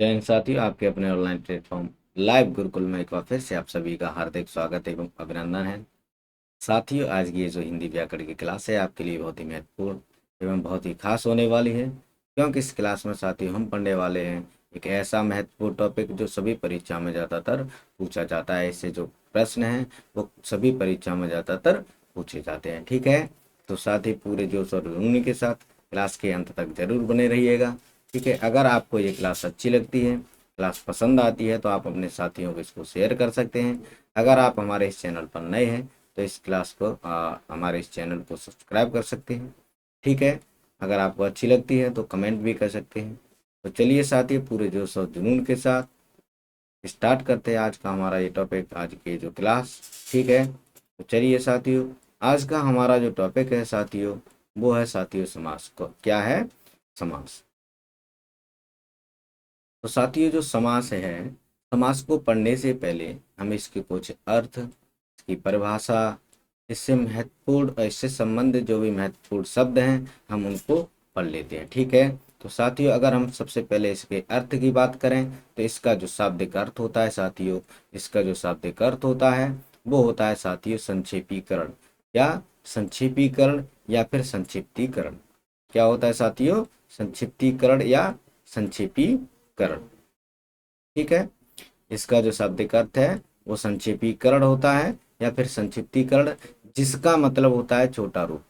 जय हिंद साथियों, आपके अपने ऑनलाइन प्लेटफॉर्म लाइव गुरुकुल में एक बार फिर से आप सभी का हार्दिक स्वागत एवं अभिनंदन है। साथियों, आज की ये जो हिंदी व्याकरण की क्लास है आपके लिए बहुत ही महत्वपूर्ण एवं बहुत ही खास होने वाली है, क्योंकि इस क्लास में साथियों हम पढ़ने वाले हैं एक ऐसा महत्वपूर्ण टॉपिक जो सभी परीक्षा में ज़्यादातर पूछा जाता है। इससे जो प्रश्न हैं वो सभी परीक्षा में ज़्यादातर पूछे जाते हैं। ठीक है, तो साथ ही पूरे जोश और जुनून के साथ क्लास के अंत तक जरूर बने रहिएगा। ठीक है, अगर आपको ये क्लास अच्छी लगती है, क्लास पसंद आती है, तो आप अपने साथियों को इसको शेयर कर सकते हैं। अगर आप हमारे इस चैनल पर नए हैं तो इस क्लास को हमारे इस चैनल को सब्सक्राइब कर सकते हैं। ठीक है, अगर आपको अच्छी लगती है तो कमेंट भी कर सकते हैं। तो चलिए साथियों, पूरे जोश और जुनून के साथ स्टार्ट करते हैं आज का हमारा ये टॉपिक, आज की जो क्लास। ठीक है, तो चलिए साथियों, आज का हमारा जो टॉपिक है साथियों, वो है साथियों समास। को क्या है? समास। तो साथियों, जो समास है, समास को पढ़ने से पहले हम इसके कुछ अर्थ, इसकी परिभाषा, इससे महत्वपूर्ण और इससे संबंधित जो भी महत्वपूर्ण शब्द हैं हम उनको पढ़ लेते हैं। ठीक है, तो साथियों, अगर हम सबसे पहले इसके अर्थ की बात करें तो इसका जो शाब्दिक अर्थ होता है साथियों, इसका जो शाब्दिक अर्थ होता है वो होता है साथियों संक्षेपीकरण, या संक्षेपीकरण या फिर संक्षिप्तीकरण। क्या होता है साथियों? संक्षिप्तीकरण या संक्षेपीकरण। ठीक है, इसका जो शाब्दिक अर्थ है वो संक्षेपीकरण होता है या फिर संक्षिप्तीकरण, जिसका मतलब होता है छोटा रूप।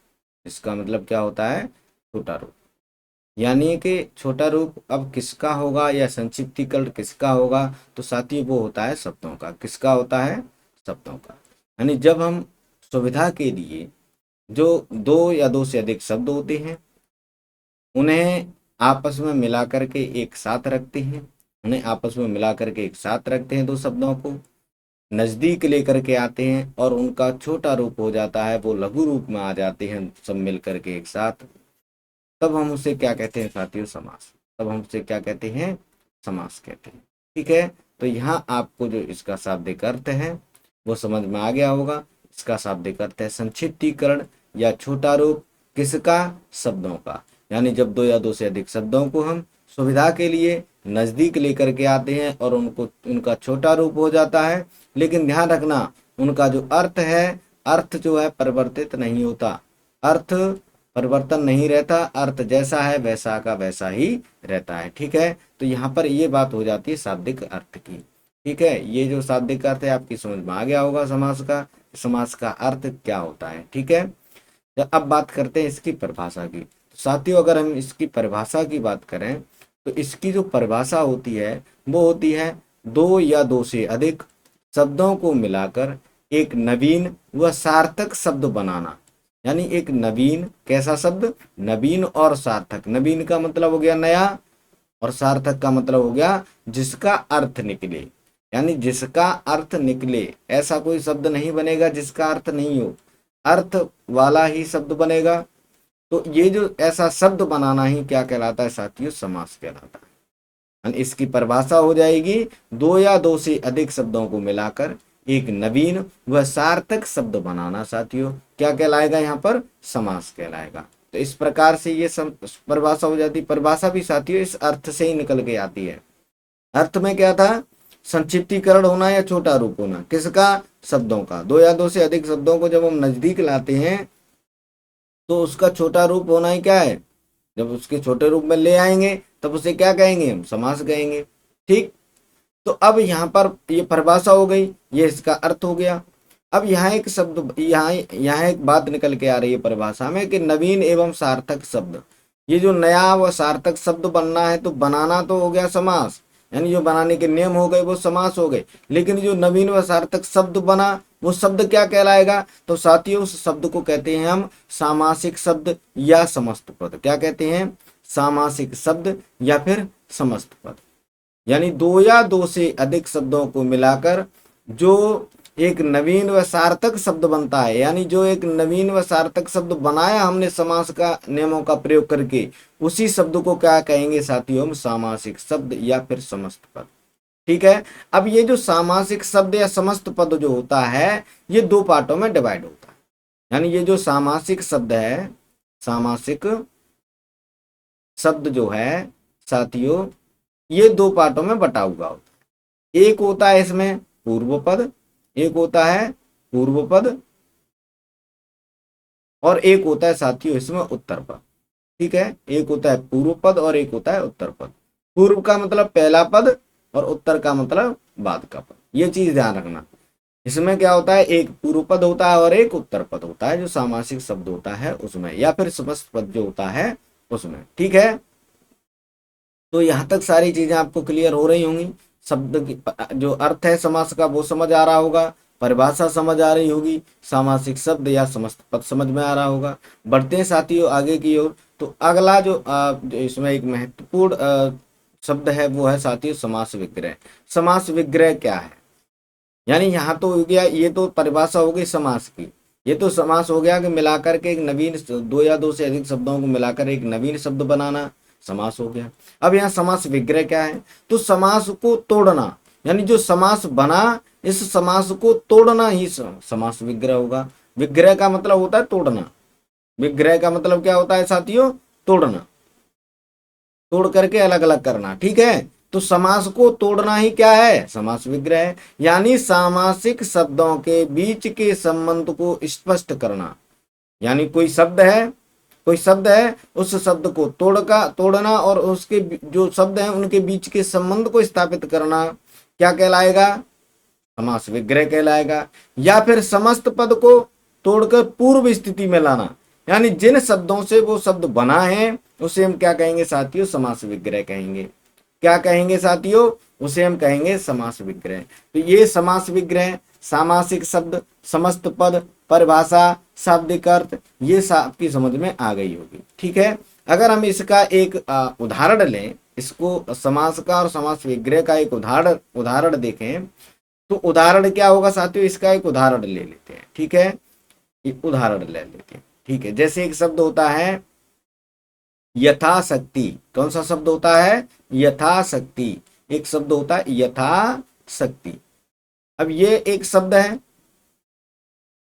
इसका मतलब क्या होता है? छोटा रूप। यानी कि छोटा रूप अब किसका होगा या संक्षिप्तीकरण किसका होगा? तो साथियों वो होता है शब्दों का। किसका होता है? शब्दों का। यानी जब हम सुविधा के लिए जो दो या दो से अधिक शब्द होते हैं उन्हें आपस में मिला करके एक साथ रखते हैं, उन्हें आपस में मिला करके एक साथ रखते हैं, दो शब्दों को नजदीक लेकर के आते हैं और उनका छोटा रूप हो जाता है, वो लघु रूप में आ जाते हैं सब मिल करके एक साथ। तब हम उसे क्या कहते हैं साथियों? समास। तब हम उसे क्या कहते हैं? समास कहते हैं। ठीक है, तो यहाँ आपको जो इसका शाब्दिक अर्थ है वो समझ में आ गया होगा। इसका शाब्दिक अर्थ है संक्षिप्तीकरण या छोटा रूप। किसका? शब्दों का। यानी जब दो या दो से अधिक शब्दों को हम सुविधा के लिए नजदीक लेकर के आते हैं और उनको उनका छोटा रूप हो जाता है, लेकिन ध्यान रखना उनका जो अर्थ है, अर्थ जो है परिवर्तित नहीं होता, अर्थ परिवर्तन नहीं रहता, अर्थ जैसा है वैसा का वैसा ही रहता है। ठीक है, तो यहाँ पर ये बात हो जाती है शाब्दिक अर्थ की। ठीक है, ये जो शाब्दिक अर्थ है आपकी समझ में आ गया होगा समास का, समास का अर्थ क्या होता है। ठीक है, तो अब बात करते हैं इसकी परिभाषा की। तो साथियों, अगर हम इसकी परिभाषा की बात करें तो इसकी जो परिभाषा होती है वो होती है दो या दो से अधिक शब्दों को मिलाकर एक नवीन व सार्थक शब्द बनाना। यानी एक नवीन कैसा शब्द? नवीन और सार्थक। नवीन का मतलब हो गया नया और सार्थक का मतलब हो गया जिसका अर्थ निकले। यानी जिसका अर्थ निकले, ऐसा कोई शब्द नहीं बनेगा जिसका अर्थ नहीं हो, अर्थ वाला ही शब्द बनेगा। तो ये जो ऐसा शब्द बनाना ही क्या कहलाता है साथियों? समास कहलाता है। यानी इसकी परिभाषा हो जाएगी दो या दो से अधिक शब्दों को मिलाकर एक नवीन व सार्थक शब्द बनाना साथियों क्या कहलाएगा? यहाँ पर समास कहलाएगा। तो इस प्रकार से ये परिभाषा हो जाती है। परिभाषा भी साथियों इस अर्थ से ही निकल के आती है। अर्थ में क्या था? संक्षिप्तीकरण होना या छोटा रूप होना। किसका? शब्दों का। दो या दो से अधिक शब्दों को जब हम नजदीक लाते हैं तो उसका छोटा रूप होना ही क्या है? जब उसके छोटे रूप में ले आएंगे तब उसे क्या कहेंगे? हम समास कहेंगे। ठीक, तो अब यहाँ पर ये परिभाषा हो गई, ये इसका अर्थ हो गया। अब यहाँ एक शब्द, यहाँ एक बात निकल के आ रही है परिभाषा में कि नवीन एवं सार्थक शब्द। ये जो नया व सार्थक शब्द बनना है तो बनाना तो हो गया समास, यानी जो बनाने के नियम हो गए वो समास हो गए। लेकिन जो नवीन व सार्थक शब्द बना वो शब्द क्या कहलाएगा? तो साथियों उस शब्द को कहते हैं हम सामासिक शब्द या समस्त पद। क्या कहते हैं? सामासिक शब्द या फिर समस्त पद। यानी दो या दो से अधिक शब्दों को मिलाकर जो एक नवीन व सार्थक शब्द बनता है, यानी जो एक नवीन व सार्थक शब्द बनाया हमने समास का नियमों का प्रयोग करके, उसी शब्द को क्या कहेंगे साथियों? हम सामासिक शब्द या फिर समस्त पद। ठीक है, अब ये जो सामासिक शब्द या समस्त पद जो होता है ये दो पार्टों में डिवाइड होता है। यानी ये जो सामासिक शब्द है, सामासिक शब्द जो है साथियों, ये दो पार्टों में बटा हुआ होता है। एक होता है इसमें पूर्व पद, एक होता है पूर्व पद, और एक होता है साथियों इसमें उत्तर पद। ठीक है, एक होता है पूर्व पद और एक होता है उत्तर पद। पूर्व का मतलब पहला पद और उत्तर का मतलब बाद का पद, ये चीज ध्यान रखना। इसमें क्या होता है, एक पूर्व पद होता है और एक उत्तर पद होता है जो सामासिक शब्द होता है उसमें, या फिर समस्त पद जो होता है उसमें। ठीक है, तो यहां तक सारी चीजें आपको क्लियर हो रही होंगी। शब्द की जो अर्थ है समास का वो समझ आ रहा होगा, परिभाषा समझ आ रही होगी, सामासिक शब्द या समस्त पद समझ में आ रहा होगा। बढ़ते हैं साथियों आगे की ओर। तो अगला जो इसमें एक महत्वपूर्ण शब्द है वो है साथियों समास विग्रह। समास विग्रह क्या है, यानी यहाँ तो हो गया, ये तो परिभाषा हो गई समास की। ये तो समास हो गया कि मिलाकर के एक नवीन दो या दो से अधिक शब्दों को मिलाकर एक नवीन शब्द बनाना समास हो गया। अब यहाँ समास विग्रह क्या है, तो समास को तोड़ना, यानी जो समास बना इस समास को तोड़ना ही समास विग्रह होगा। विग्रह का मतलब होता है तोड़ना। विग्रह का मतलब क्या होता है साथियों, तोड़ना, तोड़ करके अलग अलग करना। ठीक है, तो समास को तोड़ना ही क्या है, समास विग्रह है। यानी सामासिक शब्दों के बीच के संबंध को स्पष्ट करना। यानी कोई शब्द है, कोई शब्द है, उस शब्द को तोड़ना और उसके जो शब्द हैं उनके बीच के संबंध को स्थापित करना क्या कहलाएगा, समास विग्रह कहलाएगा। या फिर समस्त पद को तोड़कर पूर्व स्थिति में लाना, यानी जिन शब्दों से वो शब्द बना है उसे हम क्या कहेंगे साथियों, समास विग्रह कहेंगे। क्या कहेंगे साथियों, उसे हम कहेंगे समास विग्रह। तो ये समास विग्रह, सामासिक शब्द, समस्त पद, परिभाषा, शाब्दिक अर्थ, ये आपकी समझ में आ गई होगी। ठीक है, अगर हम इसका एक उदाहरण लें, इसको समास का और समास विग्रह का एक उदाहरण देखें, तो उदाहरण क्या होगा साथियों, इसका एक उदाहरण ले लेते हैं। ठीक है, एक उदाहरण ले लेते हैं। ठीक है, जैसे एक शब्द होता है यथाशक्ति। कौन सा शब्द होता है, यथाशक्ति। एक शब्द होता है यथाशक्ति। अब ये एक शब्द है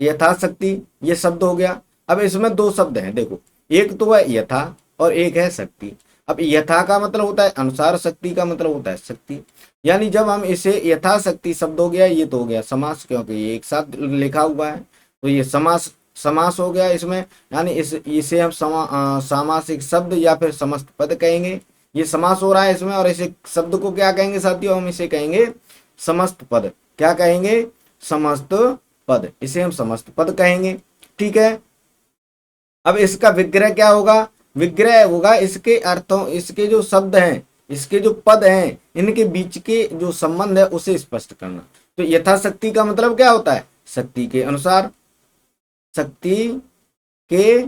यथाशक्ति, ये शब्द हो गया। अब इसमें दो शब्द हैं, देखो, एक तो है यथा और एक है शक्ति। अब यथा का मतलब होता है अनुसार, शक्ति का मतलब होता है शक्ति। यानी जब हम इसे यथाशक्ति शब्द हो गया, ये तो हो गया समास, क्योंकि ये एक साथ लिखा हुआ है, तो ये समास समास हो गया इसमें। यानी इसे हम सामासिक शब्द या फिर समस्त पद कहेंगे। ये समास हो रहा है इसमें, और इसे शब्द को क्या कहेंगे साथियों, हम इसे कहेंगे समस्त पद। क्या कहेंगे, समस्त पद, इसे हम समस्त पद कहेंगे। ठीक है, अब इसका विग्रह क्या होगा, विग्रह होगा इसके अर्थों, इसके जो शब्द हैं, इसके जो पद हैं, इनके बीच के जो संबंध है उसे स्पष्ट करना। तो यथाशक्ति का मतलब क्या होता है, शक्ति के अनुसार, शक्ति के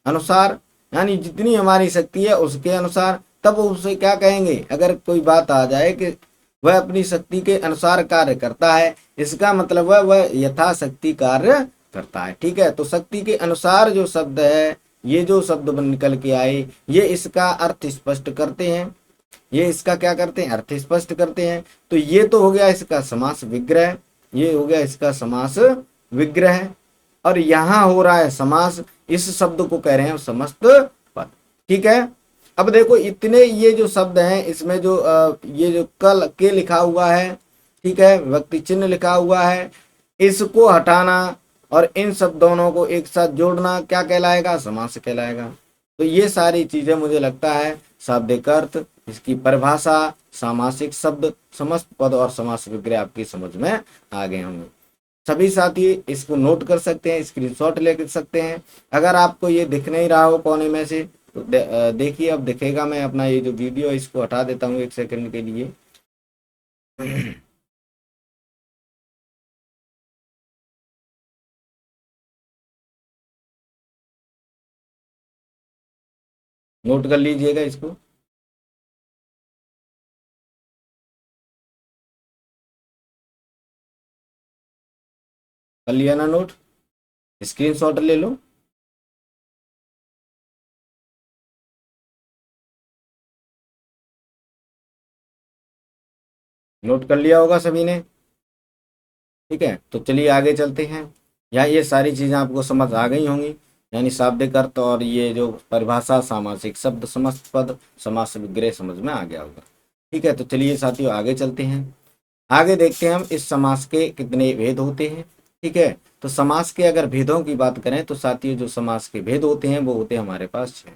अनुसार, यानी जितनी हमारी शक्ति है उसके अनुसार। तब उसे क्या कहेंगे, अगर कोई बात आ जाए कि वह अपनी शक्ति के अनुसार कार्य करता है, इसका मतलब है वह यथाशक्ति कार्य करता है। ठीक है, तो शक्ति के अनुसार जो शब्द है, ये जो शब्द निकल के आए, ये इसका अर्थ स्पष्ट करते हैं। ये इसका क्या करते हैं, अर्थ स्पष्ट करते हैं। तो ये तो हो गया इसका समास विग्रह, ये हो गया इसका समास विग्रह। और यहां हो रहा है समास, इस शब्द को कह रहे हैं समस्त पद। ठीक है, अब देखो इतने ये जो शब्द हैं, इसमें जो ये जो कल के लिखा हुआ है, ठीक है, व्यक्ति चिन्ह लिखा हुआ है, इसको हटाना और इन सब दोनों को एक साथ जोड़ना क्या कहलाएगा, समास कहलाएगा। तो ये सारी चीजें मुझे लगता है शाब्दिक अर्थ, इसकी परिभाषा, सामासिक शब्द, समस्त पद और समास विग्रह आपकी समझ में आ गए होंगे। सभी साथी इसको नोट कर सकते हैं, स्क्रीनशॉट ले सकते हैं। अगर आपको ये दिख नहीं रहा हो कोने में से तो देखिए, अब दिखेगा। मैं अपना ये जो वीडियो है इसको हटा देता हूँ 1 सेकंड के लिए। नोट कर लीजिएगा इसको। कर लिया ना नोट, स्क्रीनशॉट ले लो। नोट कर लिया होगा सभी ने। ठीक है, तो चलिए आगे चलते हैं। यहाँ ये सारी चीजें आपको समझ आ गई होंगी, यानी शाब्दिक अर्थ और ये जो परिभाषा, सामासिक शब्द, समस्त पद, समास विग्रह समझ में आ गया होगा। ठीक है, तो चलिए साथियों आगे चलते हैं। आगे देखते हैं हम इस समास के कितने भेद होते हैं। ठीक है, तो समास के अगर भेदों की बात करें तो साथियों जो समास के भेद होते हैं वो होते हैं हमारे पास 6।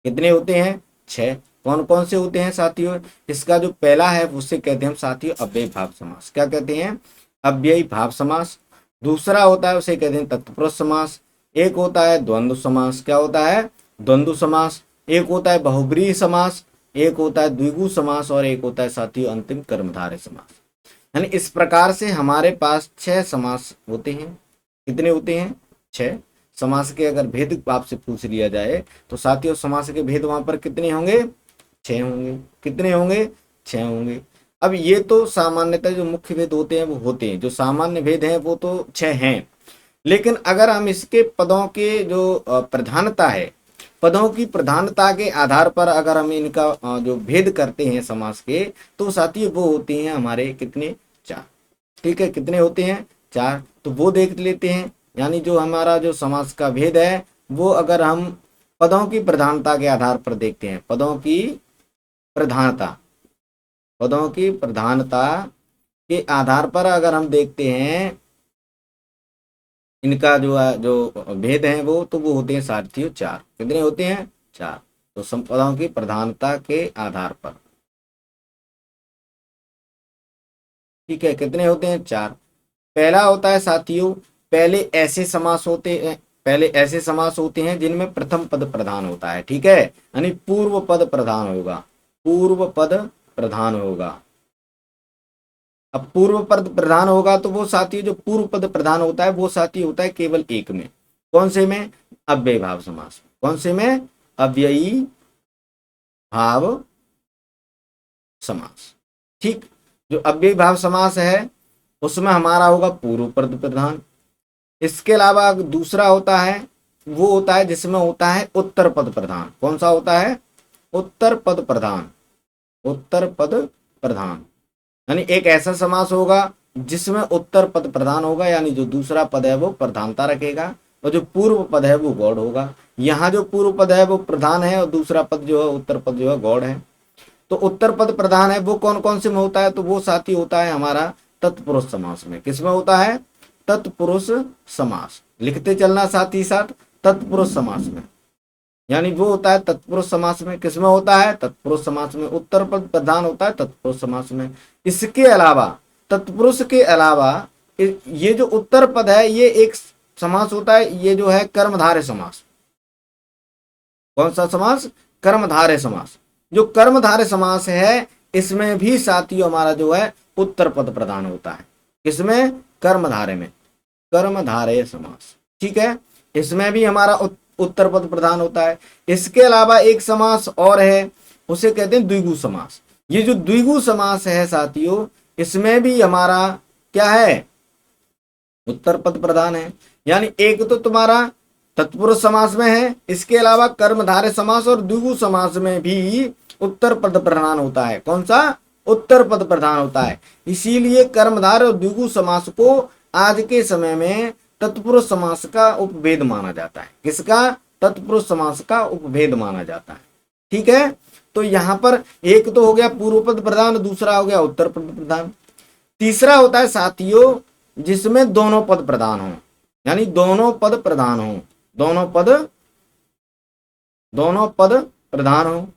कितने होते हैं? 6। कौन कौन से होते हैं साथियों? इसका जो पहला है उससे कहते हैं हम साथियों अव्ययी भाव समास। क्या कहते हैं? अव्ययी भाव समास। दूसरा होता है उसे कहते हैं तत्पुरुष समास। एक होता है द्वंद्व समास। क्या होता है? द्वंद्व समास। एक होता है बहुब्रीहि समास, एक होता है द्विगु समास और एक होता है साथियों अंतिम कर्मधारय समास। यानी इस प्रकार से हमारे पास 6 समास होते हैं। कितने होते हैं? 6। समास के अगर भेद आपसे पूछ लिया जाए तो साथियों समास के भेद वहां पर कितने होंगे? 6 होंगे। कितने होंगे? 6 होंगे। अब ये तो सामान्यतः जो मुख्य भेद होते हैं वो होते हैं, जो सामान्य भेद हैं वो तो 6 हैं। लेकिन अगर हम इसके पदों के जो प्रधानता है, पदों की प्रधानता के आधार पर अगर हम इनका जो भेद करते हैं समास के, तो साथियों वो होते हैं हमारे कितने? 4। ठीक है, कितने होते हैं? 4। तो वो देख लेते हैं। यानी जो हमारा जो समास का भेद है वो अगर हम पदों की प्रधानता के आधार पर देखते हैं, पदों की प्रधानता, पदों की प्रधानता के आधार पर अगर हम देखते हैं इनका जो भेद है वो वो होते हैं साथियों 4। कितने होते हैं? 4। तो पदों की प्रधानता के आधार पर, ठीक है, कितने होते हैं? 4। पहला होता है साथियों, पहले ऐसे समास होते हैं, पहले ऐसे समास होते हैं जिनमें प्रथम पद प्रधान होता है। ठीक है, यानी पूर्व पद प्रधान होगा, पूर्व पद प्रधान होगा। अब पूर्व पद प्रधान होगा तो वो साथी जो पूर्व पद प्रधान होता है वो साथी होता है केवल एक में। कौन से में? अव्ययी भाव समास। कौन से में? अव्ययी भाव समास। ठीक, जो अव्ययी भाव समास है उसमें हमारा होगा पूर्व पद प्रधान। इसके अलावा दूसरा होता है वो होता है जिसमें होता है उत्तर पद प्रधान। कौन सा होता है? उत्तर पद प्रधान। उत्तर पद प्रधान यानी एक ऐसा समास होगा जिसमें उत्तर पद प्रधान होगा, यानी जो दूसरा पद है वो प्रधानता रखेगा और जो पूर्व पद है वो गौड़ होगा। यहाँ जो पूर्व पद है वो प्रधान है और दूसरा पद जो है उत्तर पद जो है गौड़ है। तो उत्तर पद प्रधान है वो कौन कौन से में होता है? तो वो साथी होता है हमारा तत्पुरुष समास में। किसमें होता है? तत्पुरुष समास। लिखते चलना साथ ही साथ, तत्पुरुष समास में। यानी वो होता है तत्पुरुष समास में। किसमें होता है? तत्पुरुष समास में। उत्तर पद प्रधान होता है तत्पुरुष समास में। इसके अलावा, तत्पुरुष के अलावा ये जो उत्तर पद है ये एक समास होता है, ये जो है कर्मधारय समास। कौन सा समास? कर्मधारय समास। जो कर्मधारय समास है इसमें भी साथियों हमारा जो है उत्तर पद प्रधान होता है। किसमें? कर्मधारय में, कर्मधारय समास। ठीक है, इसमें भी हमारा उत्तर पद प्रधान होता है। इसके अलावा एक समास और है उसे कहते हैं द्विगु समास। ये जो द्विगु समास है साथियों इसमें भी हमारा क्या है? उत्तर पद प्रधान है। यानी एक तो तुम्हारा तत्पुरुष समास में है, इसके अलावा कर्मधारय समास और द्विगु समास में भी उत्तर पद प्रधान होता है। कौन सा? उत्तर पद प्रधान होता है। इसीलिए कर्मधारय और द्विगु समास को आज के समय में तत्पुरुष समास का उपभेद माना जाता है। किसका? तत्पुरुष समास का उपभेद माना जाता है। ठीक है, तो यहां पर एक तो हो गया पूर्व पद प्रधान, दूसरा हो गया उत्तर पद प्रधान। तीसरा होता है साथियों जिसमें दोनों पद प्रधान हो, यानी दोनों पद प्रधान हो, दोनों पद प्रधान हो।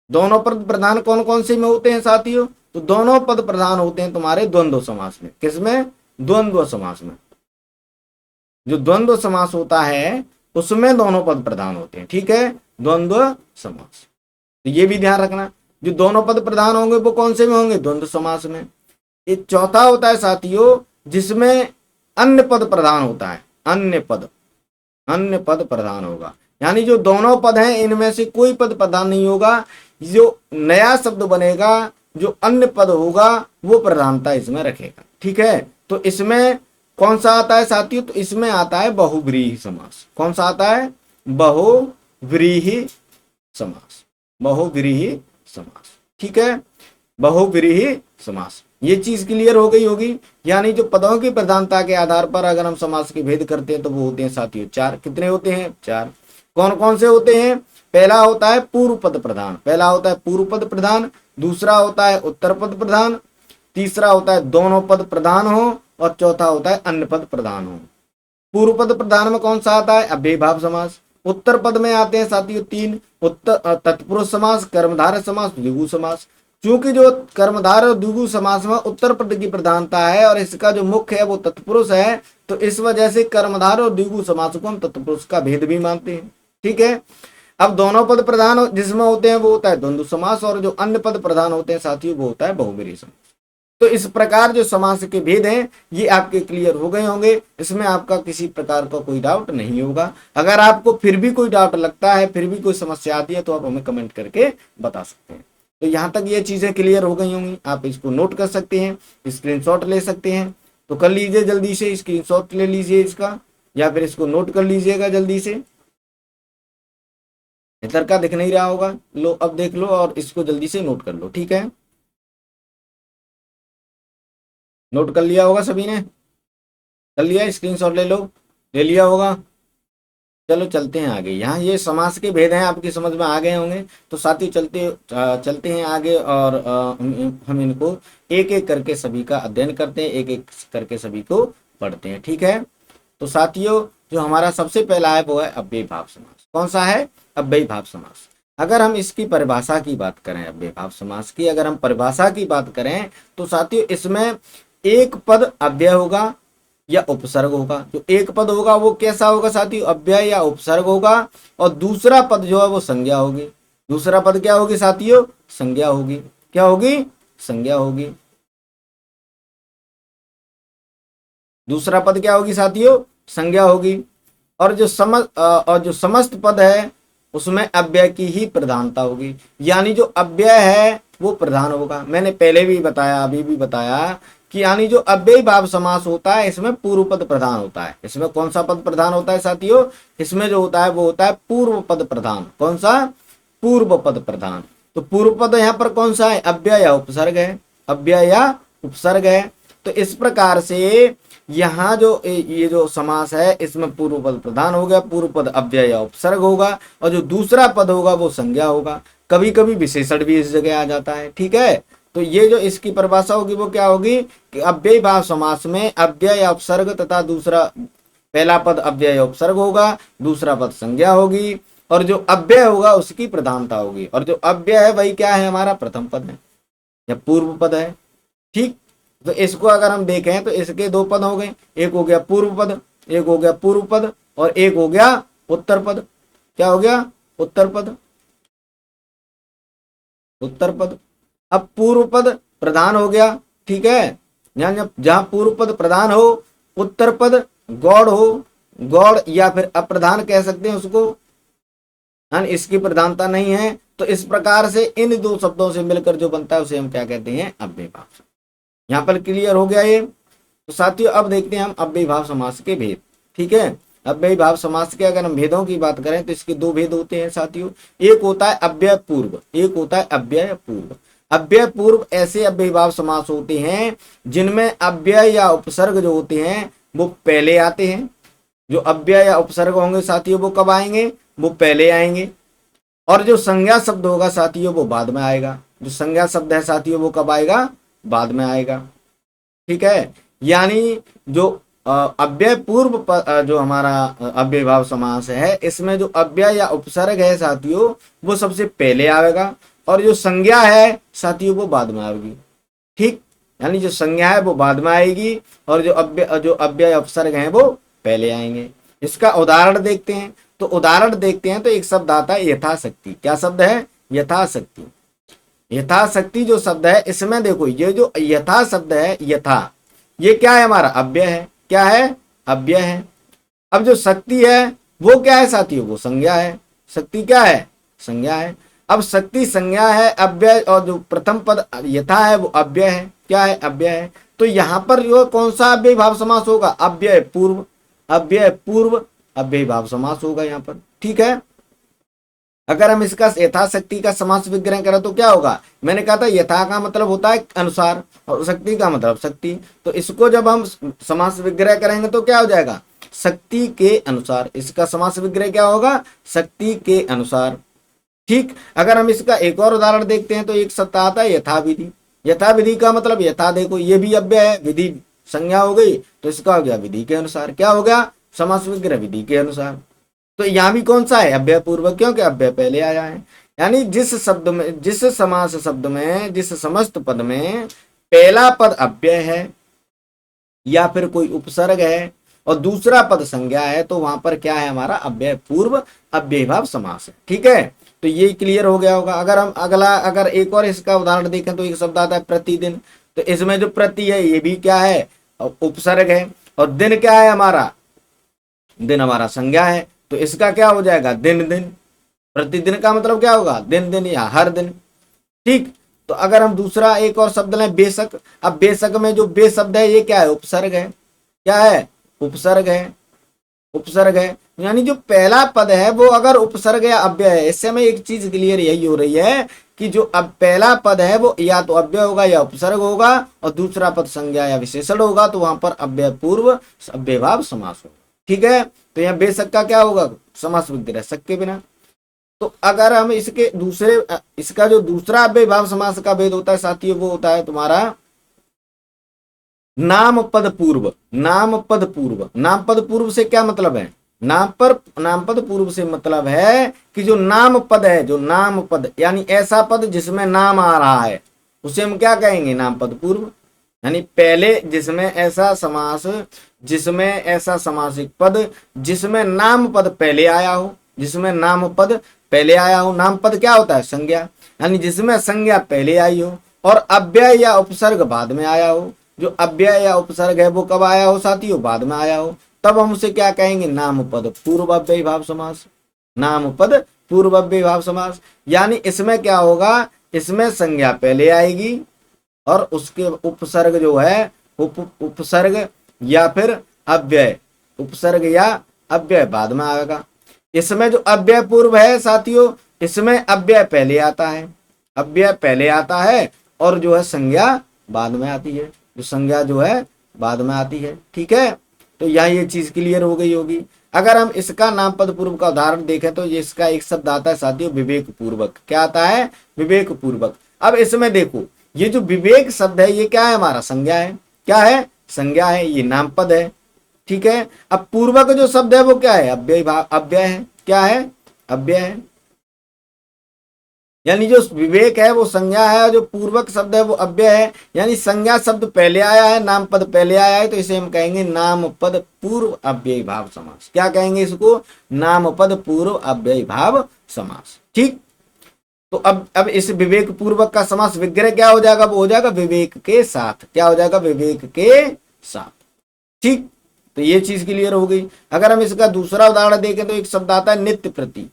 दोनों पद प्रधान कौन कौन से में होते हैं साथियों? तो दोनों पद प्रधान होते हैं तुम्हारे द्वंद्व समास में। किसमें? द्वंद्व समास में। जो द्वंद्व समास होता है उसमें दोनों पद प्रधान होते हैं। ठीक है, द्वंद्व समास। तो ये भी ध्यान रखना, जो दोनों पद प्रधान होंगे वो कौन से में होंगे? द्वंद्व समास में। एक चौथा होता है साथियों जिसमें अन्य पद प्रधान होता है। अन्य पद प्रधान होगा, यानी जो दोनों पद हैं इनमें से कोई पद प्रधान नहीं होगा। जो नया शब्द बनेगा, जो अन्य पद होगा वो प्रधानता इसमें रखेगा। ठीक है, तो इसमें कौन सा आता है साथियों? तो इसमें आता है बहुव्रीहि समास। कौन सा आता है? बहुव्रीहि समास। बहुव्रीहि समास। ठीक है, बहुव्रीहि समास। ये चीज क्लियर हो गई होगी। यानी जो पदों की प्रधानता के आधार पर अगर हम समास के भेद करते हैं तो वो होते हैं साथियों 4। कितने होते हैं? 4। कौन कौन से होते हैं? पहला होता है पूर्व पद प्रधान, पहला होता है पूर्व पद प्रधान, दूसरा होता है उत्तर पद प्रधान, तीसरा होता है दोनों पद प्रधान हो, और चौथा होता है अन्य पद प्रधान हो। पूर्व पद प्रधान में कौन सा आता है? अव्ययीभाव समास। उत्तर पद में आते हैं साथियों तीन, उत्तर तत्पुरुष समास, कर्मधारय समास, द्विगु समास। चूंकि जो कर्मधारय और द्विगु समास में उत्तर पद की प्रधानता है और इसका जो मुख्य है वो तत्पुरुष है, तो इस वजह से कर्मधारय और द्विगु समास को हम तत्पुरुष का भेद भी मानते हैं। ठीक है। अब दोनों पद प्रधान जिसमें होते हैं वो होता है द्वंद्व समास, और जो अन्य पद प्रधान होते हैं साथियों वो होता है बहुब्रीहि समास। तो इस प्रकार जो समास के भेद हैं ये आपके क्लियर हो गए होंगे, इसमें आपका किसी प्रकार का कोई डाउट नहीं होगा। अगर आपको फिर भी कोई डाउट लगता है, फिर भी कोई समस्या आती है, तो आप हमें कमेंट करके बता सकते हैं। तो यहाँ तक ये चीजें क्लियर हो गई होंगी, आप इसको नोट कर सकते हैं, स्क्रीनशॉट ले सकते हैं। तो कर लीजिए जल्दी से, स्क्रीनशॉट ले लीजिए इसका, या फिर इसको नोट कर लीजिएगा जल्दी से। इधर का दिख नहीं रहा होगा, लो अब देख लो और इसको जल्दी से नोट कर लो। ठीक है, नोट कर लिया होगा सभी ने, कर लिया, स्क्रीनशॉट ले लो, ले लिया होगा। चलो चलते हैं आगे। यहाँ ये समास के भेद हैं, आपकी समझ में आ गए होंगे। तो साथ ही चलते हैं आगे, और हम इनको एक एक करके सभी का अध्ययन करते हैं, एक एक करके सभी को पढ़ते हैं। ठीक है। तो साथियों जो हमारा सबसे पहला है वो है अव्ययीभाव समास। कौन सा है? अव्ययीभाव समास। अगर हम इसकी परिभाषा की बात करें, अव्ययीभाव समास की अगर हम परिभाषा की बात करें, तो साथियों इसमें एक पद अव्यय होगा या उपसर्ग होगा। जो एक पद होगा वो कैसा होगा साथियों? अव्यय या उपसर्ग होगा, और दूसरा पद जो है वो संज्ञा होगी। दूसरा पद क्या होगी साथियों? संज्ञा होगी। क्या होगी? संज्ञा होगी। दूसरा पद क्या होगी साथियों? संज्ञा होगी। और जो समस्त पद है उसमें अव्यय की ही प्रधानता होगी, यानी जो अव्यय है वो प्रधान होगा। मैंने पहले भी बताया, अभी भी बताया कि यानी जो अव्ययीभाव समास होता है इसमें पूर्व पद प्रधान होता है। इसमें कौन सा पद प्रधान होता है साथियों? इसमें जो होता है वो होता है पूर्व पद प्रधान। कौन सा? पूर्व पद प्रधान। तो पूर्व पद यहाँ पर कौन सा है? अव्यय या उपसर्ग है, अव्यय या उपसर्ग है। तो इस प्रकार से यहाँ जो ये जो समास है इसमें पूर्व पद प्रधान हो गया, पूर्व पद अव्यय या उपसर्ग होगा, और जो दूसरा पद होगा वो संज्ञा होगा। कभी कभी विशेषण भी इस जगह आ जाता है। ठीक है। तो ये जो इसकी परिभाषा होगी वो क्या होगी कि अव्ययीभाव समास में अव्यय या उपसर्ग तथा दूसरा, पहला पद अव्यय या उपसर्ग होगा, दूसरा पद संज्ञा होगी, और जो अव्यय होगा उसकी प्रधानता होगी। और जो अव्यय है वही क्या है? हमारा प्रथम पद है या पूर्व पद है। ठीक। तो इसको अगर हम देखें तो इसके दो पद हो गए, एक हो गया पूर्व पद, एक हो गया पूर्व पद, और एक हो गया उत्तर पद। क्या हो गया? उत्तर पद। उत्तर पद। अब पूर्व पद प्रधान हो गया। ठीक है। जहां पूर्व पद प्रधान हो, उत्तर पद गौड़ हो, गौड़ या फिर अप्रधान कह सकते हैं उसको, इसकी प्रधानता नहीं है। तो इस प्रकार से इन दो शब्दों से मिलकर जो बनता है उसे हम क्या कहते हैं? अव्ययीभाव। यहाँ पर क्लियर हो गया ये। तो साथियों अब देखते हैं हम अव्ययीभाव समास के भेद। ठीक है। अव्ययीभाव समास के अगर हम भेदों की बात करें तो इसके दो भेद होते हैं साथियों। एक होता है अव्यय पूर्व, एक होता है अव्यय पूर्व। अव्यय पूर्व ऐसे अव्ययीभाव समास होते हैं जिनमें अव्यय या उपसर्ग जो होते हैं वो पहले आते हैं। जो अव्यय या उपसर्ग होंगे साथियों वो कब आएंगे? वो पहले आएंगे। और जो संज्ञा शब्द होगा साथियों वो बाद में आएगा। जो संज्ञा शब्द है साथियों वो कब आएगा? बाद में आएगा। ठीक है। यानी जो अव्यय पूर्व जो हमारा अव्ययीभाव समास है इसमें जो अव्यय या उपसर्ग है साथियों वो सबसे पहले आएगा, और जो संज्ञा है साथियों वो बाद में आएगी। ठीक। यानी जो संज्ञा है वो बाद में आएगी, और जो अव्यय उपसर्ग हैं वो पहले आएंगे। इसका उदाहरण देखते हैं। तो उदाहरण देखते हैं तो एक शब्द आता है यथाशक्ति। क्या शब्द है? यथाशक्ति। यथाशक्ति जो शब्द है इसमें देखो, ये जो यथा शब्द है, यथा, ये क्या है? हमारा अव्यय है। क्या है? अव्यय है। अब जो शक्ति है वो क्या है साथियों? वो संज्ञा है। शक्ति क्या है? संज्ञा है। अब शक्ति संज्ञा है, अव्यय, और जो प्रथम पद यथा है वो अव्यय है। क्या है? अव्यय है। तो यहाँ पर जो कौन सा अव्ययीभाव समास होगा? अव्यय पूर्व। अव्यय पूर्व अव्ययीभाव समास होगा यहाँ पर। ठीक है। अगर हम इसका यथाशक्ति का समास विग्रह करें तो क्या होगा? मैंने कहा था यथा का मतलब होता है अनुसार, और शक्ति का मतलब शक्ति। तो इसको जब हम समास विग्रह करेंगे तो क्या हो जाएगा? शक्ति के अनुसार। इसका समास विग्रह क्या होगा? शक्ति के अनुसार। ठीक, अगर हम इसका एक और उदाहरण देखते हैं तो एक शब्द आता है यथाविधि। यथाविधि का मतलब यथा, देखो ये भी अव्यय है, विधि संज्ञा हो गई, तो इसका हो गया विधि के अनुसार, क्या हो गया, समास विग्रह विधि के अनुसार। तो यहाँ भी कौन सा है, अव्यय पूर्वक, क्योंकि अव्यय पहले आया है। यानी जिस शब्द में, जिस समास शब्द में, जिस समस्त पद में पहला पद अव्यय है या फिर कोई उपसर्ग है और दूसरा पद संज्ञा है, तो वहां पर क्या है, हमारा अव्यय पूर्व अव्ययीभाव समास है। ठीक है, तो ये क्लियर हो गया होगा। अगर हम अगला, अगर एक और इसका उदाहरण देखें तो एक शब्द आता है प्रतिदिन। तो इसमें जो प्रति है ये भी क्या है, उपसर्ग है, और दिन क्या है हमारा, दिन हमारा संज्ञा है, तो इसका क्या हो जाएगा, दिन दिन। प्रतिदिन का मतलब क्या होगा, दिन दिन या हर दिन। ठीक, तो अगर हम दूसरा एक और शब्द लें बेशक, अब बेशक में जो बे शब्द है ये क्या है, उपसर्ग है, क्या है, उपसर्ग है, उपसर्ग है। यानी जो पहला पद है वो अगर उपसर्ग या अव्यय है, इससे हमें एक चीज क्लियर यही हो रही है कि जो अब पहला पद है वो या तो अव्यय होगा या उपसर्ग होगा, और दूसरा पद संज्ञा या विशेषण होगा, तो वहां पर अव्यय पूर्व अव्ययभाव समास होगा। ठीक है, तो यहाँ बेशक का क्या होगा, समास विग्रह शक के बिना। तो अगर हम इसके दूसरे, इसका जो दूसरा अव्ययभाव समास का भेद होता है साथियों, वो होता है तुम्हारा नाम पद पूर्व। नाम पद पूर्व, नाम पद पूर्व से क्या मतलब है, नाम पद पूर्व से मतलब है कि जो नाम पद है, जो नाम पद यानी ऐसा पद जिसमें नाम आ रहा है, उसे हम क्या कहेंगे, नाम पद पूर्व। यानी पहले जिसमें ऐसा समास, जिसमें ऐसा समासिक पद जिसमें नाम पद पहले आया हो, जिसमें नाम पद पहले आया हो। नाम पद क्या होता है, संज्ञा, यानी जिसमें संज्ञा पहले आई हो और अव्यय या उपसर्ग बाद में आया हो। जो अव्यय या उपसर्ग है वो कब आया हो साथियों, बाद में आया हो, तब हम उसे क्या कहेंगे, नाम पद पूर्व अव्ययीभाव समास। नाम पद पूर्व अव्ययीभाव समास, यानी इसमें क्या होगा, इसमें संज्ञा पहले आएगी और उसके उपसर्ग जो है, उपसर्ग या फिर अव्यय, उपसर्ग या अव्यय बाद में आएगा। इसमें जो अव्यय पूर्व है साथियों, इसमें अव्यय पहले आता है, अव्यय पहले आता है और जो है संज्ञा बाद में आती है, जो संज्ञा जो है बाद में आती है। ठीक है, तो यहाँ ये चीज क्लियर हो गई होगी। अगर हम इसका नाम पद पूर्व का उदाहरण देखें तो ये इसका एक शब्द आता है साथियों, विवेक पूर्वक। क्या आता है, विवेक पूर्वक। अब इसमें देखो, ये जो विवेक शब्द है ये क्या है, हमारा संज्ञा है, क्या है, संज्ञा है, ये नाम पद है। ठीक है, अब पूर्वक जो शब्द है वो क्या है, अव्यय भाव, अव्यय है, क्या है, अव्यय है। यानी जो विवेक है वो संज्ञा है और जो पूर्वक शब्द है वो अव्यय है। यानी संज्ञा शब्द पहले आया है, नाम पद पहले आया है, तो इसे हम कहेंगे नाम पद पूर्व अव्ययी भाव समास। क्या कहेंगे इसको, नाम पद पूर्व अव्ययी भाव समास। ठीक, तो अब इस विवेक पूर्वक का समास विग्रह क्या हो जाएगा, वो हो जाएगा विवेक के साथ। क्या हो जाएगा, विवेक के साथ। ठीक, तो ये चीज क्लियर हो गई। अगर हम इसका दूसरा उदाहरण देखें तो एक शब्द आता है नित्य प्रति।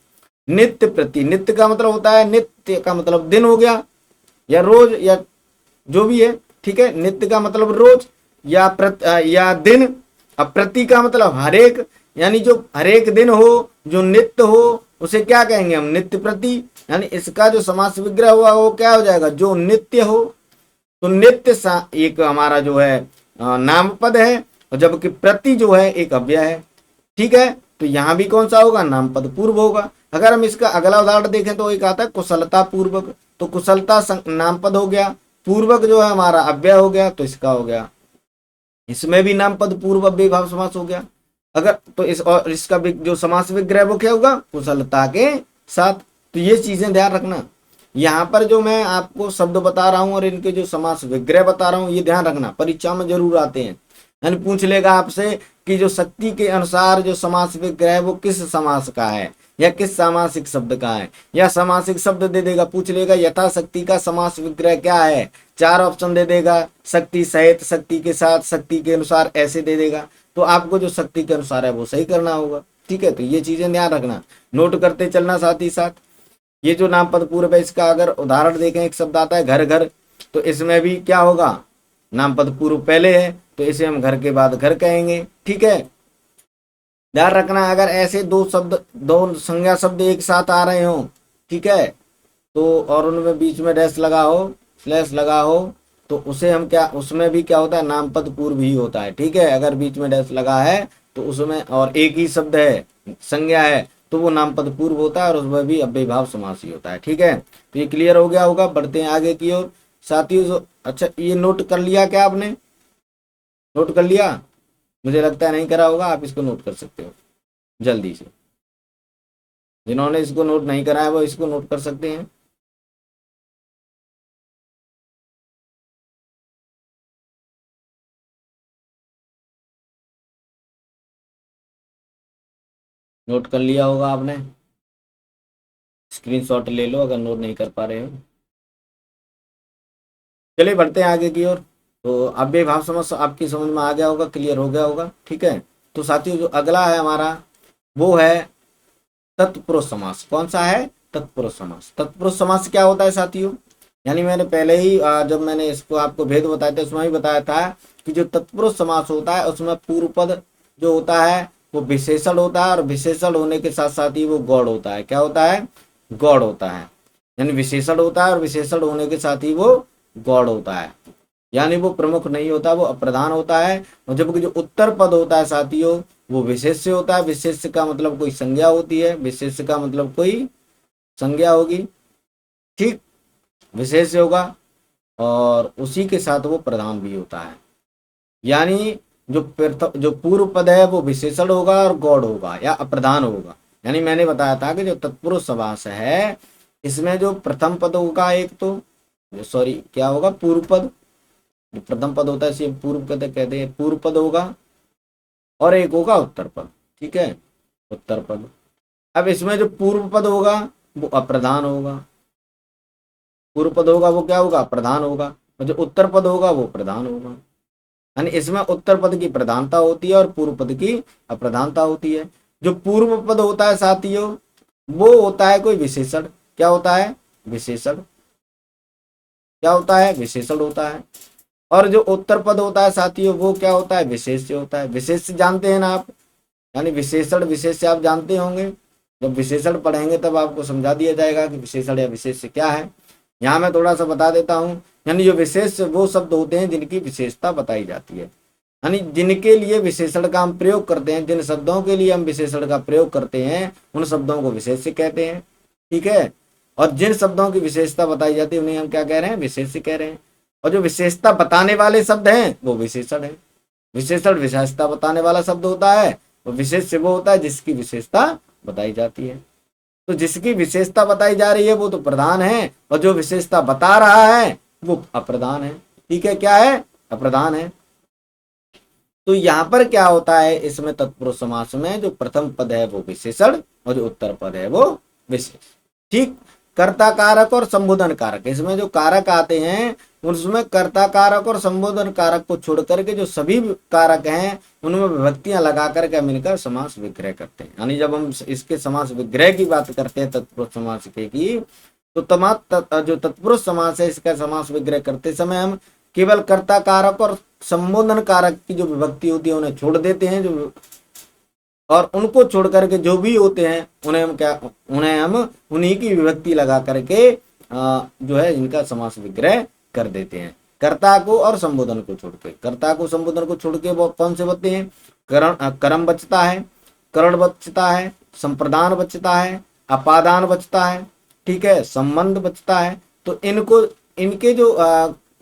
नित्य प्रति, नित्य का मतलब होता है, नित्य का मतलब दिन हो गया या रोज या जो भी है। ठीक है, नित्य का मतलब रोज या दिन। अब प्रति का मतलब हरेक, यानी जो हरेक दिन हो, जो नित्य हो, उसे क्या कहेंगे हम, नित्य प्रति। यानी इसका जो समास विग्रह हुआ वो क्या हो जाएगा, जो नित्य हो। तो नित्य एक हमारा जो है नाम पद है, और जबकि प्रति जो है एक अव्यय है। ठीक है, तो यहां भी कौन सा होगा, नाम पद पूर्व होगा। अगर हम इसका अगला उदाहरण देखें तो एक आता है कुशलता पूर्वक। तो कुशलता नाम पद हो गया, पूर्वक जो है हमारा अव्यय हो गया, तो इसका हो गया, इसमें भी नाम पद पूर्व अव्ययी भाव समास हो गया। अगर तो इस और इसका जो समास विग्रह वो क्या होगा, कुशलता के साथ। तो ये चीजें ध्यान रखना, यहाँ पर जो मैं आपको शब्द बता रहा हूँ और इनके जो समास विग्रह बता रहा हूँ, ये ध्यान रखना, परीक्षा में जरूर आते हैं। यानी पूछ लेगा आपसे कि जो शक्ति के अनुसार जो समास विग्रह है वो किस समास का है या किस सामासिक शब्द का है, या समासिक शब्द दे देगा, पूछ लेगा यथाशक्ति का समास विग्रह क्या है, 4 ऑप्शन दे देगा, शक्ति सहित, शक्ति के साथ, शक्ति के अनुसार, ऐसे दे देगा। तो आपको जो शक्ति के अनुसार है वो सही करना होगा। ठीक है, तो ये चीजें ध्यान रखना, नोट करते चलना साथ ही साथ। ये जो नाम पद पूर्व है इसका अगर उदाहरण देखें, एक शब्द आता है घर घर। तो इसमें भी क्या होगा, नाम पद पूर्व पहले है, तो इसे हम घर के बाद घर कहेंगे। ठीक है, ध्यान रखना, अगर ऐसे दो शब्द, दो संज्ञा शब्द एक साथ आ रहे हो, ठीक है, तो और उनमें बीच में डैश लगा हो, स्लैश लगा हो, तो उसे हम क्या, उसमें भी क्या होता है, नाम पद पूर्व ही होता है। ठीक है, अगर बीच में डैश लगा है तो उसमें, और एक ही शब्द है, संज्ञा है, तो वो नामपद पूर्व होता है और उसमें भी अव्ययीभाव समास ही होता है। ठीक है, तो ये क्लियर हो गया होगा। बढ़ते हैं आगे की ओर साथियों। अच्छा, ये नोट कर लिया क्या आपने? नोट कर लिया? मुझे लगता है नहीं करा होगा, आप इसको नोट कर सकते हो जल्दी से। जिन्होंने इसको नोट नहीं करा है वो इसको नोट कर सकते हैं। नोट कर लिया होगा आपने, स्क्रीनशॉट ले लो अगर नोट नहीं कर पा रहे हो। चलिए बढ़ते हैं आगे की ओर। तो अव्यय भाव समझ आपकी समझ में आ गया होगा, क्लियर हो गया होगा। ठीक है, तो साथियों जो अगला है हमारा वो है तत्पुरुष समास। कौन सा है? तत्पुरुष समास। तत्पुरुष समास क्या होता है साथियों? यानी मैंने पहले ही जब मैंने इसको आपको भेद बताया था उसमें ही बताया था कि जो तत्पुरुष समास होता है उसमें पूर्व पद जो होता है वो विशेषण होता है, और विशेषण होने के साथ साथ ही वो गौड़ होता है। क्या होता है? गौड़ होता है। यानी विशेषण होता है और विशेषण होने के साथ ही वो गौड़ होता है। यानी वो प्रमुख नहीं होता, वो अप्रधान होता है। और जबकि जो उत्तर पद होता है साथियों वो विशेष्य होता है। विशेष्य का मतलब कोई संज्ञा होती है, विशेष्य का मतलब कोई संज्ञा होगी। ठीक, विशेष्य होगा और उसी के साथ वो प्रधान भी होता है। यानी जो पूर्व पद है वो विशेषण होगा और गौड़ होगा या अप्रधान होगा। यानी मैंने बताया था कि जो तत्पुरुष समास है इसमें जो प्रथम पद होगा एक तो, सॉरी क्या होगा, पूर्व पद। जो प्रथम पद होता है इसे पूर्व पद कहते हैं, पूर्व पद होगा और एक होगा उत्तर पद। ठीक है, उत्तर पद। अब इसमें जो पूर्व पद होगा वो अप्रधान होगा, पूर्व पद होगा वो क्या होगा? प्रधान होगा। और जो उत्तर पद होगा वो प्रधान होगा। यानी इसमें उत्तर पद की प्रधानता होती है और पूर्व पद की अप्रधानता होती है। जो पूर्व पद होता है साथियों वो होता है कोई विशेषण। क्या होता है? विशेषण। क्या होता है? विशेषण होता है। और जो उत्तर पद होता है साथियों वो क्या होता है? विशेष्य होता है। विशेष्य जानते हैं ना आप? यानी विशेषण विशेष्य आप जानते होंगे। जब विशेषण पढ़ेंगे तब आपको समझा दिया जाएगा कि विशेषण या विशेष्य क्या है। यहाँ मैं थोड़ा सा बता देता हूँ। यानी जो विशेष वो शब्द होते हैं जिनकी विशेषता बताई जाती है। यानी जिनके लिए विशेषण का हम प्रयोग करते हैं, जिन शब्दों के लिए हम विशेषण का प्रयोग करते हैं उन शब्दों को विशेष्य कहते हैं। ठीक है, और जिन शब्दों की विशेषता बताई जाती है उन्हें हम क्या कह रहे हैं? विशेष्य कह रहे हैं। और जो विशेषता बताने वाले शब्द हैं वो विशेषण है। विशेषण विशेषता बताने वाला शब्द होता है, वो विशेष्य वो होता है जिसकी विशेषता बताई जाती है। तो जिसकी विशेषता बताई जा रही है वो तो प्रधान है, और जो विशेषता बता रहा है वो अप्रधान है। ठीक है, क्या है? अप्रधान है। तो यहाँ पर क्या होता है इसमें तत्पुरुष समास में जो प्रथम पद है वो विशेषण और जो उत्तर पद है वो विशेष। ठीक, कर्ता कारक और संबोधन कारक, इसमें जो कारक आते हैं उसमें कर्ता कारक और संबोधन कारक को छोड़ करके जो सभी कारक हैं उनमें विभक्तियां लगा करके मिलकर समास विग्रह करते हैं। यानी जब हम इसके समास विग्रह की बात करते हैं तत्पुरुष समास की, तो जो तत्पुरुष समास है इसका समास विग्रह करते समय हम केवल कर्ता कारक और संबोधन कारक की जो विभक्ति होती है उन्हें छोड़ देते हैं, जो और उनको छोड़ करके जो भी होते हैं उन्हें हम उन्हीं की विभक्ति लगा करके जो है इनका समास विग्रह कर देते हैं। कर्ता को और संबोधन को छोड़ के, कर्ता को संबोधन को छोड़ के वो कौन से बचते हैं? कर्म बचता है, करण बचता है, संप्रदान बचता है, अपादान बचता है। ठीक है, संबंध बचता है। तो इनको इनके जो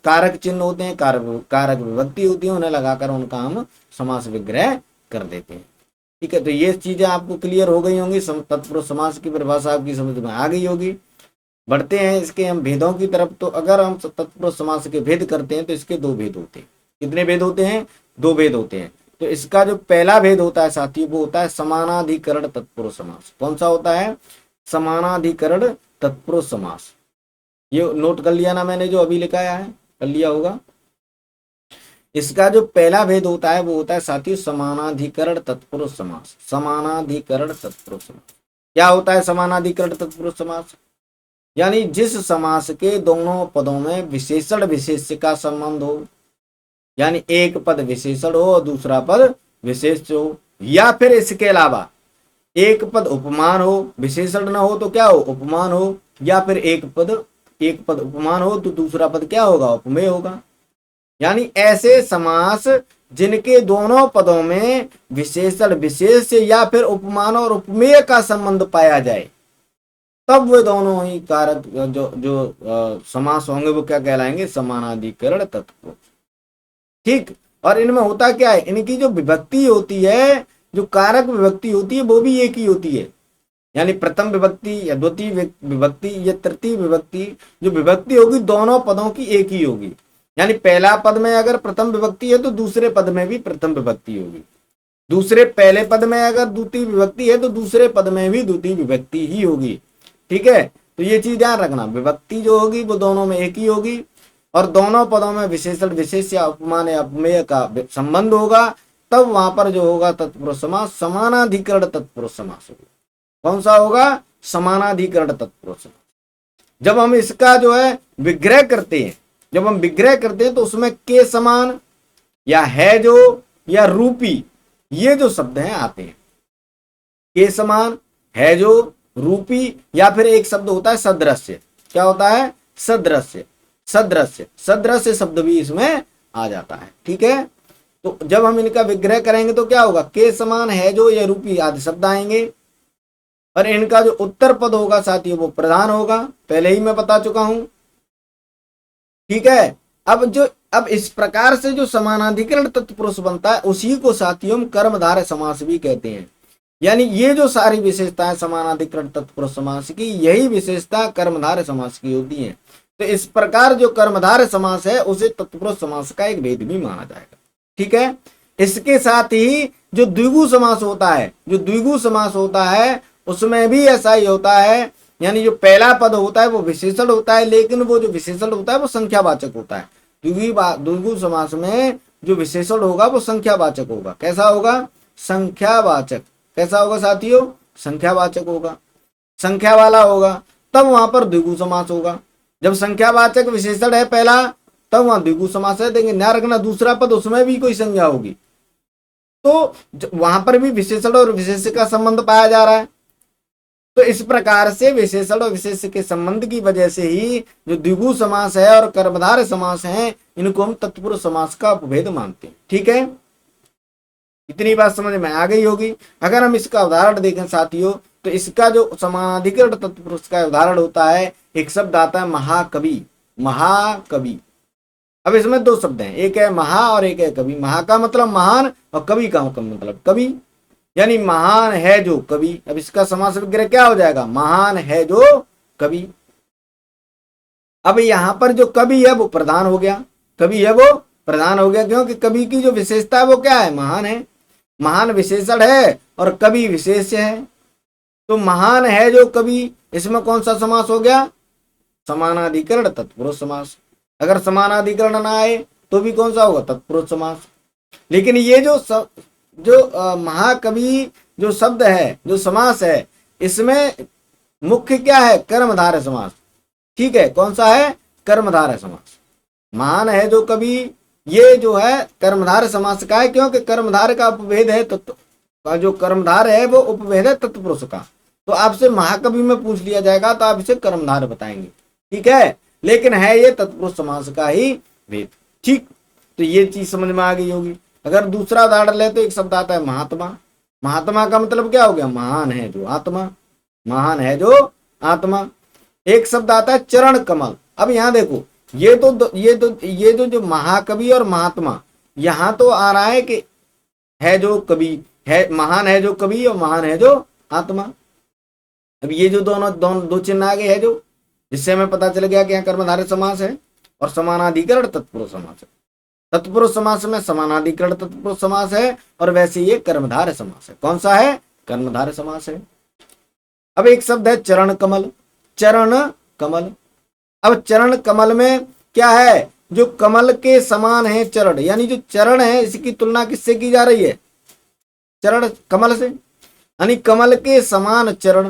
कारक चिन्ह होते हैं, कारक विभक्ति होती है, उन्हें लगाकर उनका हम समास विग्रह कर देते हैं। ठीक है, तो ये चीजें आपको क्लियर हो गई होंगी। तत्पुरुष समास की परिभाषा आपकी समझ में आ गई होगी। बढ़ते हैं इसके हम भेदों की तरफ। तो अगर हम तत्पुरुष समास के भेद करते हैं तो इसके दो भेद होते हैं। कितने भेद होते हैं? दो भेद होते हैं। तो इसका जो पहला भेद होता है साथियों वो होता है समानाधिकरण तत्पुरुष समास। कौन सा होता है? समानाधिकरण तत्पुरुष समास। ये नोट कर लिया ना मैंने जो अभी लिखाया है? कर लिया होगा। इसका जो पहला भेद होता है वो होता है साथियों समानाधिकरण तत्पुरुष समास। समानाधिकरण तत्पुरुष समास क्या होता है? समानाधिकरण तत्पुरुष समास यानी जिस समास के दोनों पदों में विशेषण विशेष्य का संबंध हो, यानी एक पद विशेषण हो और दूसरा पद विशेष्य हो, या फिर इसके अलावा एक पद उपमान हो, विशेषण न हो तो क्या हो? उपमान हो, या फिर एक पद उपमान हो तो दूसरा पद क्या होगा? उपमेय होगा। यानी ऐसे समास जिनके दोनों पदों में विशेषण विशेष्य या फिर उपमान और उपमेय का संबंध पाया जाए, तब वे दोनों ही कारक जो जो समास होंगे वो क्या कहलाएंगे, समानाधिकरण तत्पुरुष। ठीक, और इनमें होता क्या है, इनकी जो विभक्ति होती है, जो कारक विभक्ति होती है वो भी एक ही होती है। यानी प्रथम विभक्ति या द्वितीय विभक्ति या तृतीय विभक्ति, जो विभक्ति होगी दोनों पदों की एक ही होगी। यानी पहला पद में अगर प्रथम विभक्ति है तो दूसरे पद में भी प्रथम विभक्ति होगी, दूसरे पहले पद में अगर द्वितीय विभक्ति है तो दूसरे पद में भी द्वितीय विभक्ति ही होगी। ठीक है, तो ये चीज ध्यान रखना, विभक्ति जो होगी वो दोनों में एक ही होगी, और दोनों पदों में विशेषण विशेष या उपमान या उपमेय का संबंध होगा, तब वहां पर जो होगा तत्पुरुष समास समानाधिकरण तत्पुरुष समास होगा। कौन सा होगा, समानाधिकरण तत्पुरुष समास। जब हम इसका जो है विग्रह करते हैं, जब हम विग्रह करते हैं तो उसमें के समान या है जो या रूपी, ये जो शब्द हैं आते हैं। के समान, है जो, रूपी, या फिर एक शब्द होता है सदृश्य। क्या होता है, सदृश्य। सदृश्य, सदृश्य शब्द भी इसमें आ जाता है। ठीक है, तो जब हम इनका विग्रह करेंगे तो क्या होगा, के समान, है जो या रूपी आदि शब्द आएंगे, और इनका जो उत्तर पद होगा साथियों वो प्रधान होगा, पहले ही मैं बता चुका हूं। ठीक है, अब इस प्रकार से जो समानाधिकरण तत्पुरुष बनता है उसी को साथियों कर्मधारय समास भी कहते हैं। यानी ये जो सारी विशेषताएं समानाधिकरण तत्पुरुष समास की, यही विशेषता कर्मधारय समास की होती हैं। तो इस प्रकार जो कर्मधारय समास है उसे तत्पुरुष समास का एक भेद भी माना जाएगा। ठीक है, इसके साथ ही जो द्विगु समास होता है, जो द्विगु समास होता है उसमें भी ऐसा ही होता है। यानी जो पहला पद होता है वो विशेषण होता है, लेकिन वो जो विशेषण होता है वो संख्यावाचक होता है। द्विगु समास में जो विशेषण होगा वो संख्यावाचक होगा। कैसा होगा, संख्यावाचक। कैसा होगा साथियों, संख्यावाचक होगा, संख्या वाला होगा, तब वहां पर द्विगु समास होगा। जब संख्यावाचक विशेषण है पहला, तब वहां द्विगु समास है। देंगे ध्यान रखना, दूसरा पद उसमें भी कोई संज्ञा होगी तो वहां पर भी विशेषण और विशेष्य का संबंध पाया जा रहा है। तो इस प्रकार से विशेषण और विशेष्य के संबंध की वजह से ही जो द्विगु समास है और कर्मधारय समास है, इनको हम तत्पुरुष समास का उपभेद मानते हैं। ठीक है, इतनी बात समझ में आ गई होगी। अगर हम इसका उदाहरण देखें साथियों, तो इसका जो समानाधिकरण तत्पुरुष का उदाहरण होता है, एक शब्द आता है महाकवि। महाकवि, अब इसमें दो शब्द हैं, एक है महा और एक है कवि। महा का मतलब महान और कवि का मतलब कवि, यानी महान है जो कवि। अब इसका समास विग्रह क्या हो जाएगा, महान है जो कवि। अब यहां पर जो कवि है वो प्रधान हो गया, कवि है वो प्रधान हो गया, क्योंकि कवि की जो विशेषता है वो क्या है, महान है। महान विशेषण है और कवि विशेष्य है। तो महान है जो कवि, इसमें कौन सा समास हो गया, समानाधिकरण तत्पुरुष समास। अगर समानाधिकरण ना आए तो भी कौन सा होगा, तत्पुरुष समास। लेकिन ये जो महाकवि जो शब्द है, जो समास है, इसमें मुख्य क्या है, कर्मधारय समास। ठीक है, कौन सा है, कर्मधारय समास। महान है जो कवि, ये जो है कर्मधारय समास का है, क्योंकि कर्मधारय का उपभेद है, तो जो कर्मधारय है वो उपभेद है तत्पुरुष का। तो आपसे महाकवि में पूछ लिया जाएगा तो आप इसे कर्मधारय बताएंगे। ठीक है, लेकिन है ये तत्पुरुष समास का ही भेद। ठीक, तो ये चीज समझ में आ गई होगी। अगर दूसरा उदाहरण ले तो एक शब्द आता है महात्मा। महात्मा का मतलब क्या हो गया, महान है जो आत्मा। महान है जो आत्मा। एक शब्द आता है चरण कमल। अब यहाँ देखो, ये जो महाकवि और महात्मा, यहाँ तो आ रहा है कि है जो कवि है, महान है जो कवि और महान है जो आत्मा। अब ये जो दो चिन्ह आ गए है जो, जिससे हमें पता चल गया कि यहाँ कर्मधारय समास है और समानाधिकरण तत्पुरुष समास है। तत्पुरुष समास में समानाधिकरण तत्पुरुष समास है और वैसे ये कर्मधारय समास है। कौन सा है, कर्मधारय समास है। अब एक शब्द है चरण कमल। चरण कमल, अब चरण कमल में क्या है, जो कमल के समान है चरण, यानी जो चरण है इसकी तुलना किससे की जा रही है, चरण कमल से। यानी कमल के समान चरण,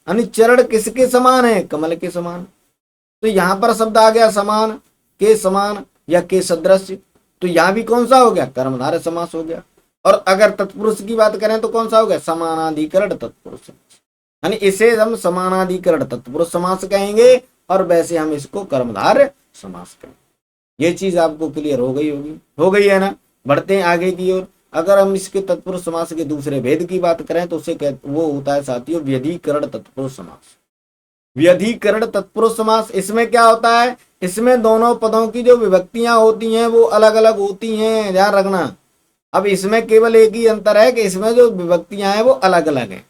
यानी चरण किसके समान है, कमल के समान। तो यहां पर शब्द आ गया समान, के समान या के सदृश। तो यहां भी कौन सा हो गया, कर्मधारय समास हो गया। और अगर तत्पुरुष की बात करें तो कौन सा हो गया, समानाधिकरण तत्पुरुष। यानी इसे हम समानाधिकरण तत्पुरुष समास कहेंगे और वैसे हम इसको कर्मधारय समास कहेंगे। ये चीज आपको क्लियर हो गई होगी, हो गई है ना। बढ़ते हैं आगे की ओर। अगर हम इसके तत्पुरुष समास के दूसरे भेद की बात करें तो उसे वो होता है साथियों व्यधिकरण तत्पुरुष समास। व्यधिकरण तत्पुरुष समास, इसमें क्या होता है, इसमें दोनों पदों की जो विभक्तियां होती हैं वो अलग अलग होती हैं, ध्यान रखना। अब इसमें केवल एक ही अंतर है कि इसमें जो विभक्तियां हैं वो अलग अलग हैं।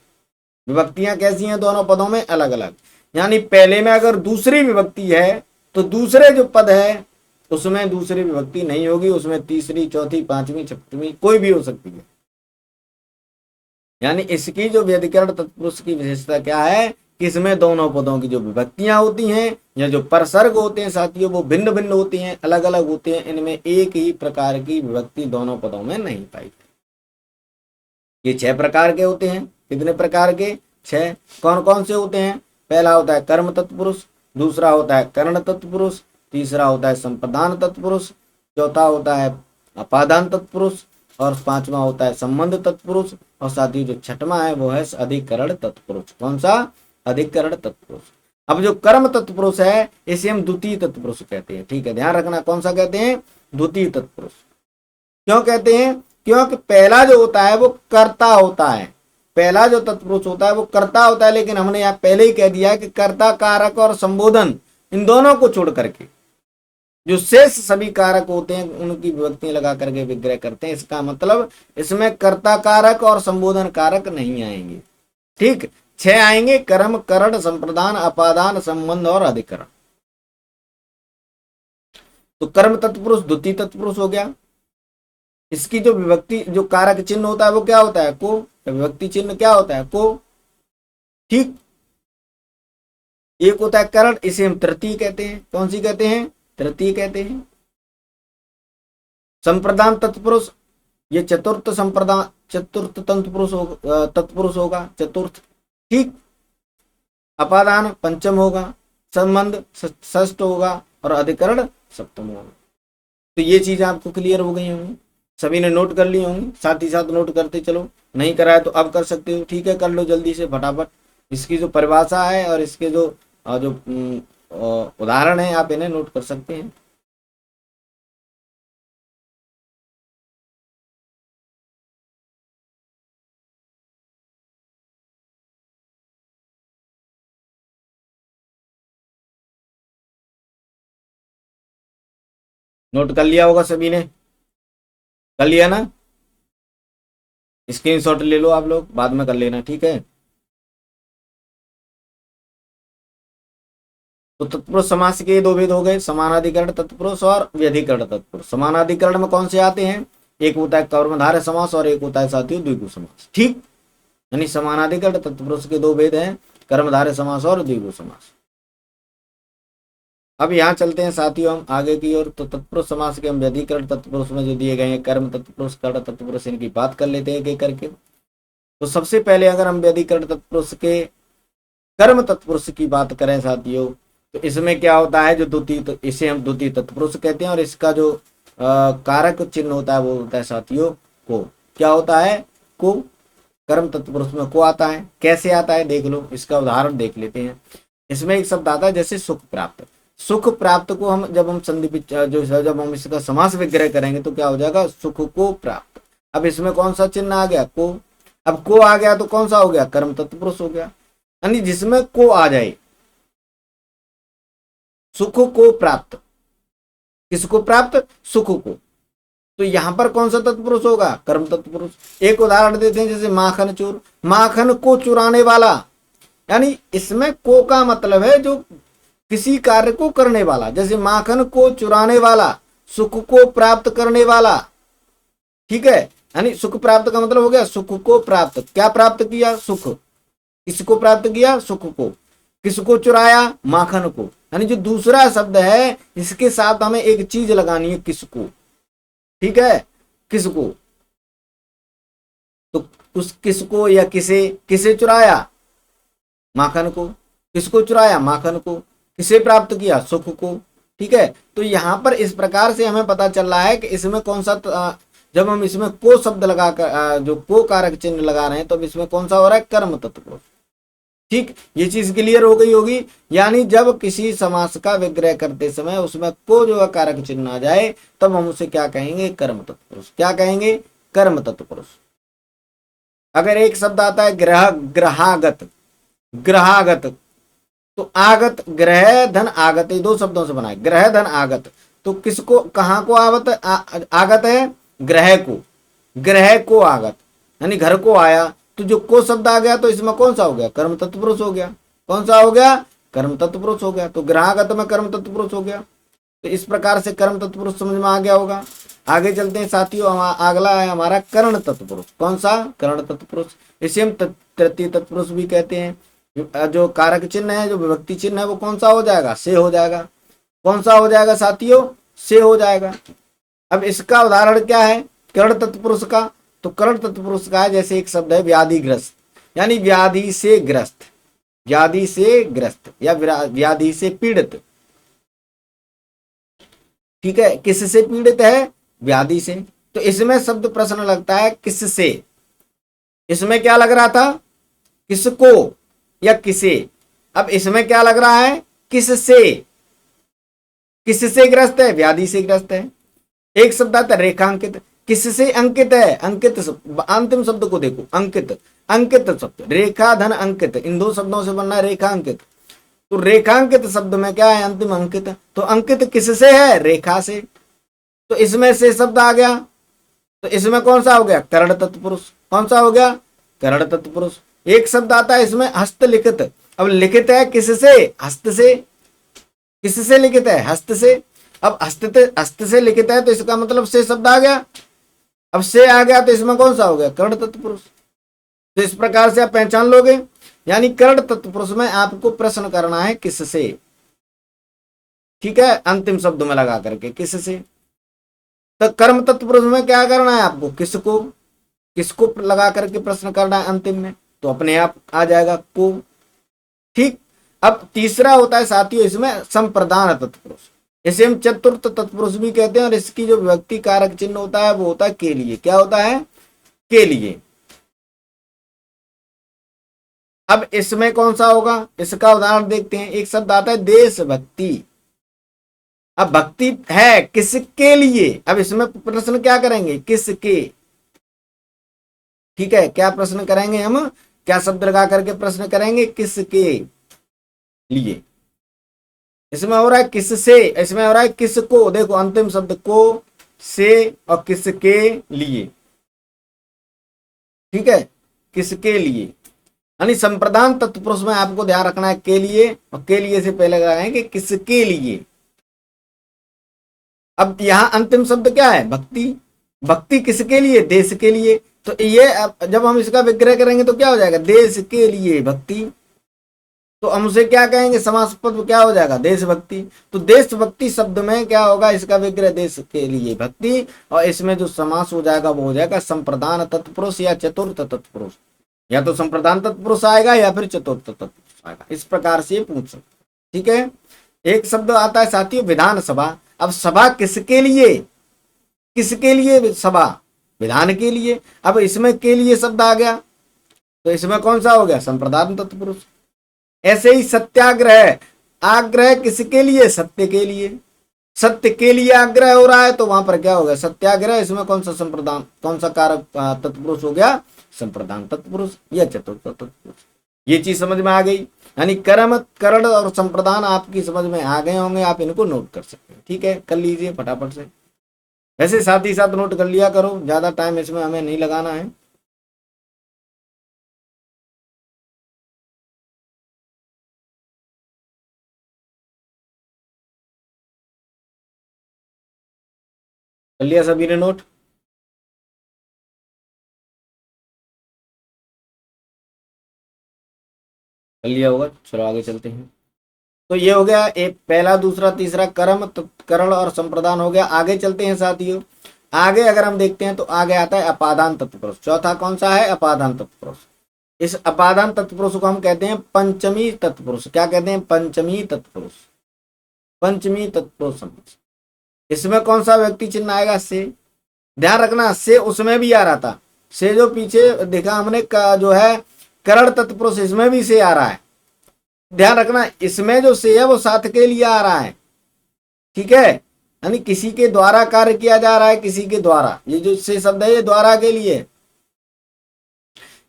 विभक्तियां कैसी हैं दोनों पदों में, अलग अलग। यानी पहले में अगर दूसरी विभक्ति है तो दूसरे जो पद है उसमें दूसरी विभक्ति नहीं होगी, उसमें तीसरी, चौथी, पांचवी, छठवीं कोई भी हो सकती है। यानी इसकी जो व्यधिकरण तत्पुरुष की विशेषता क्या है कि इसमें दोनों पदों की जो विभक्तियां होती हैं या जो परसर्ग होते हैं साथियों वो भिन्न भिन्न होती हैं, अलग अलग होते हैं। इनमें एक ही प्रकार की विभक्ति दोनों पदों में नहीं पाई जाती। ये 6 प्रकार के होते हैं। कितने प्रकार के? 6। कौन कौन से होते हैं? पहला होता है कर्म तत्पुरुष, दूसरा होता है कर्ण तत्पुरुष, तीसरा होता है संप्रदान तत्पुरुष, चौथा होता है अपादान तत्पुरुष और पांचवा होता है संबंध तत्पुरुष और साथ ही जो छठवां है वो है अधिकरण तत्पुरुष। कौन सा? अधिकरण तत्पुरुष। अब जो कर्म तत्पुरुष है इसे हम द्वितीय तत्पुरुष कहते हैं। ठीक है, ध्यान रखना, कौन सा कहते हैं? द्वितीय तत्पुरुष। क्यों कहते हैं? क्योंकि पहला जो होता है वो कर्ता होता है, पहला जो तत्पुरुष होता है वो कर्ता होता है, लेकिन हमने यहाँ पहले ही कह दिया कि कर्ता, कारक और संबोधन इन दोनों को छोड़ करके जो शेष सभी कारक होते हैं उनकी विभक्तियां लगा करके विग्रह करते हैं। इसका मतलब इसमें कर्ता कारक और संबोधन कारक नहीं आएंगे। ठीक, 6 आएंगे, कर्म, करण, संप्रदान, अपादान, संबंध और अधिकरण। तो कर्म तत्पुरुष द्वितीय तत्पुरुष हो गया। इसकी जो विभक्ति, जो कारक चिन्ह होता है वो क्या होता है? को। विभक्ति चिन्ह क्या होता है? को। ठीक, एक होता है करण, इसे हम तृतीय कहते हैं। कौन सी कहते हैं? तृतीय कहते हैं। संप्रदान तत्पुरुष, ये चतुर्थ संप्रदान, चतुर्थ तत्पुरुष होगा, चतुर्थ। ठीक, अपादान पंचम होगा, संबंध षष्ठ होगा और अधिकरण सप्तम होगा। तो ये चीज आपको क्लियर हो गई होंगी, सभी ने नोट कर ली होंगी। साथ ही साथ नोट करते चलो, नहीं करा है तो अब कर सकते हो। ठीक है, कर लो जल्दी से फटाफट। इसकी जो परिभाषा है और इसके जो उदाहरण है आप इन्हें नोट कर सकते हैं। नोट कर लिया होगा सभी ने, कर लिया ना? स्क्रीनशॉट ले लो आप लोग, बाद में कर लेना। ठीक है, तो तत्पुरुष समास के 2 भेद हो गए, समानाधिकरण तत्पुरुष और व्यधिकरण तत्पुरुष। समानाधिकरण में कौन से आते हैं? एक होता है कर्मधारय समास और एक होता है साथियों द्विगु समास। ठीक, यानी समानाधिकरण तत्पुरुष के 2 भेद हैं, कर्मधारय समास और द्विगु समास। अब यहाँ चलते हैं साथियों हम आगे की ओर। तो तत्पुरुष समास के हम व्यधिकरण तत्पुरुष में जो दिए गए हैं कर्म तत्पुरुष, कर्ण तत्पुरुष, इनकी बात कर लेते हैं एक एक करके। तो सबसे पहले अगर हम व्यधिकरण तत्पुरुष के कर्म तत्पुरुष की बात करें साथियों, तो इसमें क्या होता है, जो द्वितीय, इसे हम द्वितीय तत्पुरुष कहते हैं और इसका जो कारक चिन्ह होता है वो होता है साथियों को। क्या होता है? को। कर्म तत्पुरुष में को आता है। कैसे आता है देख लो, इसका उदाहरण देख लेते हैं। इसमें एक शब्द आता है जैसे सुख प्राप्त। सुख प्राप्त को हम जब जब हम इसका समास विग्रह करेंगे तो क्या हो जाएगा? सुख को प्राप्त। अब इसमें कौन सा चिन्ह आ गया? को। अब को आ गया तो कौन सा हो गया? कर्म तत्पुरुष हो गया। यानी जिसमें को आ जाए, सुख को प्राप्त। किसको प्राप्त? सुख को। तो यहां पर कौन सा तत्पुरुष होगा? कर्म तत्पुरुष। एक उदाहरण देते हैं जैसे माखन चोर, माखन को चुराने वाला। यानी इसमें को का मतलब है जो किसी कार्य को करने वाला, जैसे माखन को चुराने वाला, सुख को प्राप्त करने वाला। ठीक है, यानी सुख प्राप्त का मतलब हो गया सुख को प्राप्त। क्या प्राप्त किया? सुख। किसको प्राप्त किया? सुख को। किसको चुराया? माखन को। यानी जो दूसरा शब्द है इसके साथ हमें एक चीज लगानी है, किसको। ठीक है, किसको। तो उस किसको या किसे चुराया? माखन को। किसको चुराया? माखन को। किसे प्राप्त किया? सुख को। ठीक है, तो यहां पर इस प्रकार से हमें पता चल रहा है कि इसमें कौन सा, जब हम इसमें को शब्द लगाकर जो को कारक चिन्ह लगा रहे हैं तो इसमें कौन सा हो रहा है? कर्म तत्पुरुष। ठीक, ये चीज क्लियर हो गई होगी। यानी जब किसी समास का विग्रह करते समय उसमें को जो है कारक चिन्ह आ जाए तब हम उसे क्या कहेंगे, कर्म तत्पुरुष। क्या कहेंगे, कर्म तत्पुरुष। अगर एक शब्द आता है ग्रह, ग्रहागत, ग्रहागत, तो आगत, ग्रह धन आगत, ये दो शब्दों से बना है, ग्रह धन आगत। तो किसको, कहाँ को आगत है, ग्रह को, ग्रह को आगत, यानी घर को आया। तो जो को शब्द आ गया तो इसमें कौन सा हो गया, कर्म तत्पुरुष हो गया। कौन सा हो गया, कर्म तत्पुरुष हो गया। तो ग्रहागत में कर्म तत्पुरुष हो गया। तो इस प्रकार से कर्म तत्पुरुष समझ में आ गया होगा। आगे चलते हैं साथियों, अगला है हमारा कर्ण तत्पुरुष। कौन सा, कर्ण तत्पुरुष। इसे हम तृतीय तत्पुरुष भी कहते हैं। जो कारक चिन्ह है, जो विभक्ति चिन्ह है, वो कौन सा हो जाएगा, से हो जाएगा। कौन सा हो जाएगा साथियों, से हो जाएगा। अब इसका उदाहरण क्या है कर्ण तत्पुरुष का, तो कर्ण तत्पुरुष का है जैसे एक शब्द है व्याधिग्रस्त, यानी व्याधि से ग्रस्त, व्याधि से ग्रस्त या व्याधि से पीड़ित। ठीक है, किससे पीड़ित है, व्याधि से। तो इसमें शब्द प्रश्न लगता है किससे। इसमें क्या लग रहा था, किसको या किसे। अब इसमें क्या लग रहा है, किससे। किससे ग्रस्त है, व्याधि से ग्रस्त है। एक शब्द आता है रेखांकित, किससे अंकित है, अंकित अंतिम शब्द को देखो, अंकित, अंकित शब्द, रेखा धन अंकित, इन दो शब्दों से बनना है रेखांकित। तो रेखांकित शब्द में क्या है, अंतिम अंकित। तो अंकित किससे है, रेखा से। तो इसमें से शब्द आ गया, तो इसमें कौन सा हो गया, कर्ण तत्पुरुष। कौन सा हो गया, कर्ण तत्पुरुष। एक शब्द आता है इसमें हस्तलिखित। अब लिखित है किससे, हस्त से। किससे लिखित है, हस्त से। अब हस्त से लिखित है तो इसका मतलब से शब्द आ गया। अब से आ गया तो इसमें कौन सा हो गया, कर्ण तत्पुरुष। तो इस प्रकार से आप पहचान लोगे। यानी कर्ण तत्पुरुष में आपको प्रश्न करना है किससे। ठीक है, अंतिम शब्द में लगा करके किससे। तो कर्म तत्पुरुष में क्या करना है आपको, किसको, किसको लगा करके प्रश्न करना है अंतिम में, तो अपने आप आ जाएगा को। ठीक, अब तीसरा होता है साथियों इसमें संप्रदान तत्पुरुष। इसे हम चतुर्थ तत्पुरुष भी कहते हैं। और इसकी जो विभक्ति कारक चिन्ह होता है वो होता है के लिए। क्या होता है, के लिए। अब इसमें कौन सा होगा, इसका उदाहरण देखते हैं। एक शब्द आता है देशभक्ति। अब भक्ति है किसके लिए। अब इसमें प्रश्न क्या करेंगे, किसके। ठीक है, क्या प्रश्न करेंगे हम, क्या शब्द लगा करके प्रश्न करेंगे, किसके लिए। इसमें हो रहा है किससे, इसमें हो रहा है किसको। देखो अंतिम शब्द को, से और किसके लिए। ठीक है, किसके लिए, यानी संप्रदान तत्पुरुष में आपको ध्यान रखना है के लिए, और के लिए से पहले लगाएंगे किसके लिए। अब यहां अंतिम शब्द क्या है, भक्ति। भक्ति किसके लिए, देश के लिए। तो ये जब हम इसका विग्रह करेंगे तो क्या हो जाएगा, देश के लिए भक्ति। तो हम उसे क्या कहेंगे, समास पद क्या हो जाएगा, देशभक्ति। तो देशभक्ति शब्द में क्या होगा, इसका विग्रह देश के लिए भक्ति। और इसमें जो समास हो जाएगा वो हो जाएगा संप्रदान तत्पुरुष या चतुर्थ तत्पुरुष। या तो संप्रदान तत्पुरुष आएगा या फिर चतुर्थ तत्पुरुष आएगा। इस प्रकार से पूछ सकते। ठीक है, एक शब्द आता है साथियों विधानसभा। अब सभा किसके लिए, किसके लिए सभा, विधान के लिए। अब इसमें के लिए शब्द आ गया तो इसमें कौन सा हो गया, संप्रदान तत्पुरुष। ऐसे ही सत्याग्रह, आग्रह किसके लिए, सत्य के लिए। सत्य के लिए आग्रह हो रहा है तो वहां पर क्या हो गया, सत्याग्रह। इसमें कौन सा संप्रदान, कौन सा कारक तत्पुरुष हो गया, संप्रदान तत्पुरुष या चतुर्थ तत्पुरुष। ये चीज समझ में आ गई। यानी कर्म, कर्ण और संप्रदान आपकी समझ में आ गए होंगे। आप इनको नोट कर सकते हैं। ठीक है, कर लीजिए फटाफट से। वैसे साथ ही साथ नोट कर लिया करो, ज्यादा टाइम इसमें हमें नहीं लगाना है। कर लिया सभी ने नोट। कर लिया होगा, चलो आगे चलते हैं। तो ये हो गया एक, पहला दूसरा तीसरा कर्म करण और संप्रदान हो गया। आगे चलते हैं साथियों। आगे अगर हम देखते हैं तो आगे आता है अपादान तत्पुरुष। चौथा कौन सा है, अपादान तत्पुरुष। इस अपादान तत्पुरुष को हम कहते हैं पंचमी तत्पुरुष। क्या कहते हैं, पंचमी तत्पुरुष, पंचमी तत्पुरुष समास। इसमें कौन सा व्यक्ति चिन्ह आएगा, से। ध्यान रखना से उसमें भी आ रहा था, से जो पीछे देखा हमने का जो है करण तत्पुरुष, इसमें भी से आ रहा है। ध्यान रखना, इसमें जो से है वो साथ के लिए आ रहा है, ठीक है, यानी किसी के द्वारा कार्य किया जा रहा है, किसी के द्वारा, ये जो से शब्द है ये द्वारा के लिए।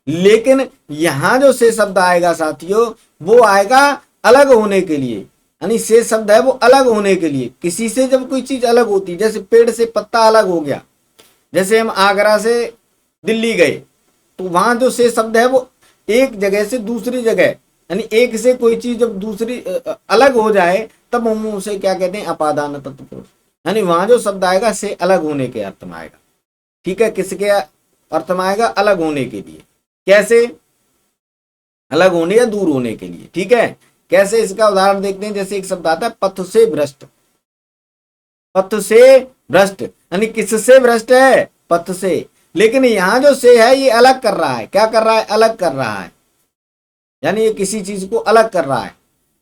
लेकिन यहां जो से शब्द आएगा साथियों, वो आएगा अलग होने के लिए, यानी से शब्द है वो अलग होने के लिए। किसी से जब कोई चीज अलग होती, जैसे पेड़ से पत्ता अलग हो गया, जैसे हम आगरा से दिल्ली गए, तो वहां जो से शब्द है वो एक जगह से दूसरी जगह, यानी एक से कोई चीज जब दूसरी अलग हो जाए, तब हम उसे क्या कहते हैं, अपादान तत्पुरुष। यानी वहां जो शब्द आएगा से अलग होने के अर्थ में आएगा, ठीक है, किसके अर्थ में आएगा, अलग होने के लिए। कैसे, अलग होने या दूर होने के लिए, ठीक है। कैसे, इसका उदाहरण देखते हैं। जैसे एक शब्द आता है पथ से भ्रष्ट, पथ से भ्रष्ट, यानी किससे भ्रष्ट है, पथ से। लेकिन यहां जो से है ये अलग कर रहा है, क्या कर रहा है, अलग कर रहा है, यानी ये किसी चीज को अलग कर रहा है,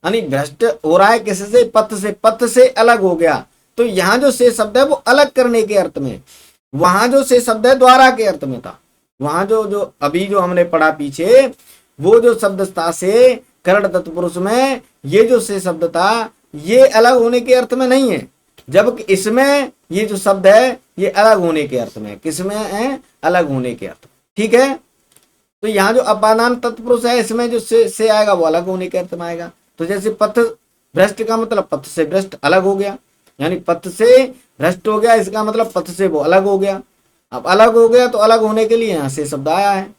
यानी भ्रष्ट हो रहा है किससे, पथ से, पथ से अलग हो गया। तो यहां जो से शब्द है वो अलग करने के अर्थ में, वहां जो से शब्द है द्वारा के अर्थ में था। वहां जो जो अभी जो हमने पढ़ा पीछे, वो जो शब्द था से करण तत्पुरुष में, ये जो से शब्द था ये अलग होने के अर्थ में नहीं है, जबकि इसमें ये जो शब्द है ये अलग होने के अर्थ में, किसमें है, अलग होने के अर्थ, ठीक है। तो यहाँ जो अपादान तत्पुरुष है, इसमें जो से आएगा वो अलग होने के अर्थ में आएगा। तो जैसे पथ भ्रष्ट का मतलब पथ से भ्रष्ट अलग हो गया, यानी पथ से भ्रष्ट हो गया, इसका मतलब पथ से वो अलग हो गया। अब अलग हो गया तो अलग होने के लिए यहाँ से शब्द आया है।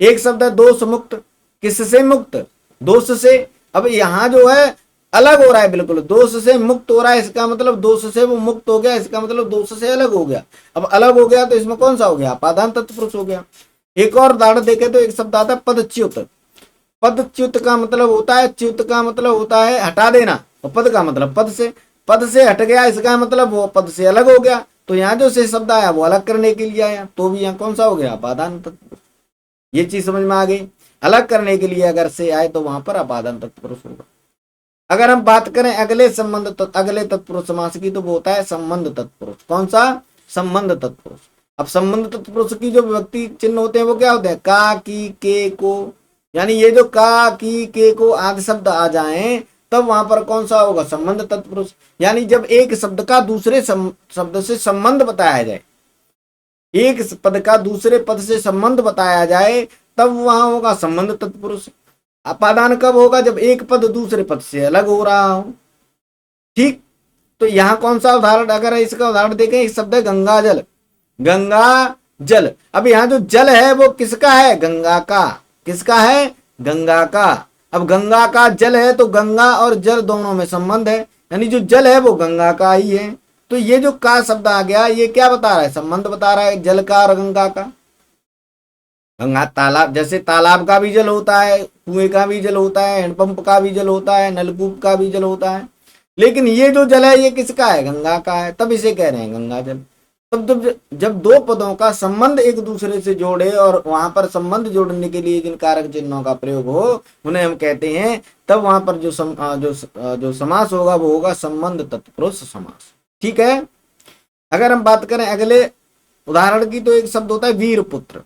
एक शब्द है दोष मुक्त, किससे मुक्त, दोष से। अब यहाँ जो है अलग हो रहा है, बिल्कुल दोष से मुक्त हो रहा है, इसका मतलब दोष से वो मुक्त हो गया, इसका मतलब दोष से अलग हो गया। अब अलग हो गया तो इसमें कौन सा हो गया, अपादान तत्पुरुष हो गया। एक और उदाहरण देखें तो एक शब्द आता है पदच्युत। पदच्युत का मतलब होता है, च्युत का मतलब होता है हटा देना, और पद का मतलब पद से हट गया, इसका मतलब वो पद से अलग हो गया। तो यहाँ जो से शब्द आया वो अलग करने के लिए आया, तो भी यहाँ कौन सा हो गया, अपादान तत्पुरुष। ये चीज समझ में आ गई। अलग करने के लिए अगर से आए तो वहां पर अपादान तत्पुरुष होगा। अगर हम बात करें अगले अगले तत्पुरुष समास की, तो वो होता है संबंध तत्पुरुष। कौन सा, संबंध तत्पुरुष। अब संबंध तत्पुरुष की जो विभक्ति चिन्ह होते हैं वो क्या होते हैं, का, की, के, को, यानी ये जो का, की, के, को आदि शब्द आ जाएं, तब वहां पर कौन सा होगा, संबंध तत्पुरुष। यानी जब एक शब्द का दूसरे शब्द से संबंध बताया जाए, एक पद का दूसरे पद से संबंध बताया जाए, तब वहां होगा संबंध तत्पुरुष। अपादान कब होगा, जब एक पद दूसरे पद से अलग हो रहा हो, ठीक। तो यहाँ कौन सा उदाहरण, अगर इसका उदाहरण देखें, इस शब्द है गंगा जल, गंगा जल। अब यहाँ जो जल है वो किसका है, गंगा का, किसका है, गंगा का। अब गंगा का जल है तो गंगा और जल दोनों में संबंध है, यानी जो जल है वो गंगा का ही है। तो ये जो का शब्द आ गया, ये क्या बता रहा है, संबंध बता रहा है जल का और गंगा का। गंगा तालाब, जैसे तालाब का भी जल होता है, कुएं का भी जल होता है, हैंडपंप का भी जल होता है, नलकूप का भी जल होता है, लेकिन ये जो जल है ये किसका है, गंगा का है, तब इसे कह रहे हैं गंगा जल। तब जब दो पदों का संबंध एक दूसरे से जोड़े और वहां पर संबंध जोड़ने के लिए जिन कारक चिन्हों का प्रयोग हो, उन्हें हम कहते हैं, तब वहां पर जो समास होगा वो होगा संबंध तत्पुरुष समास, ठीक है। अगर हम बात करें अगले उदाहरण की, तो एक शब्द होता है वीर पुत्र,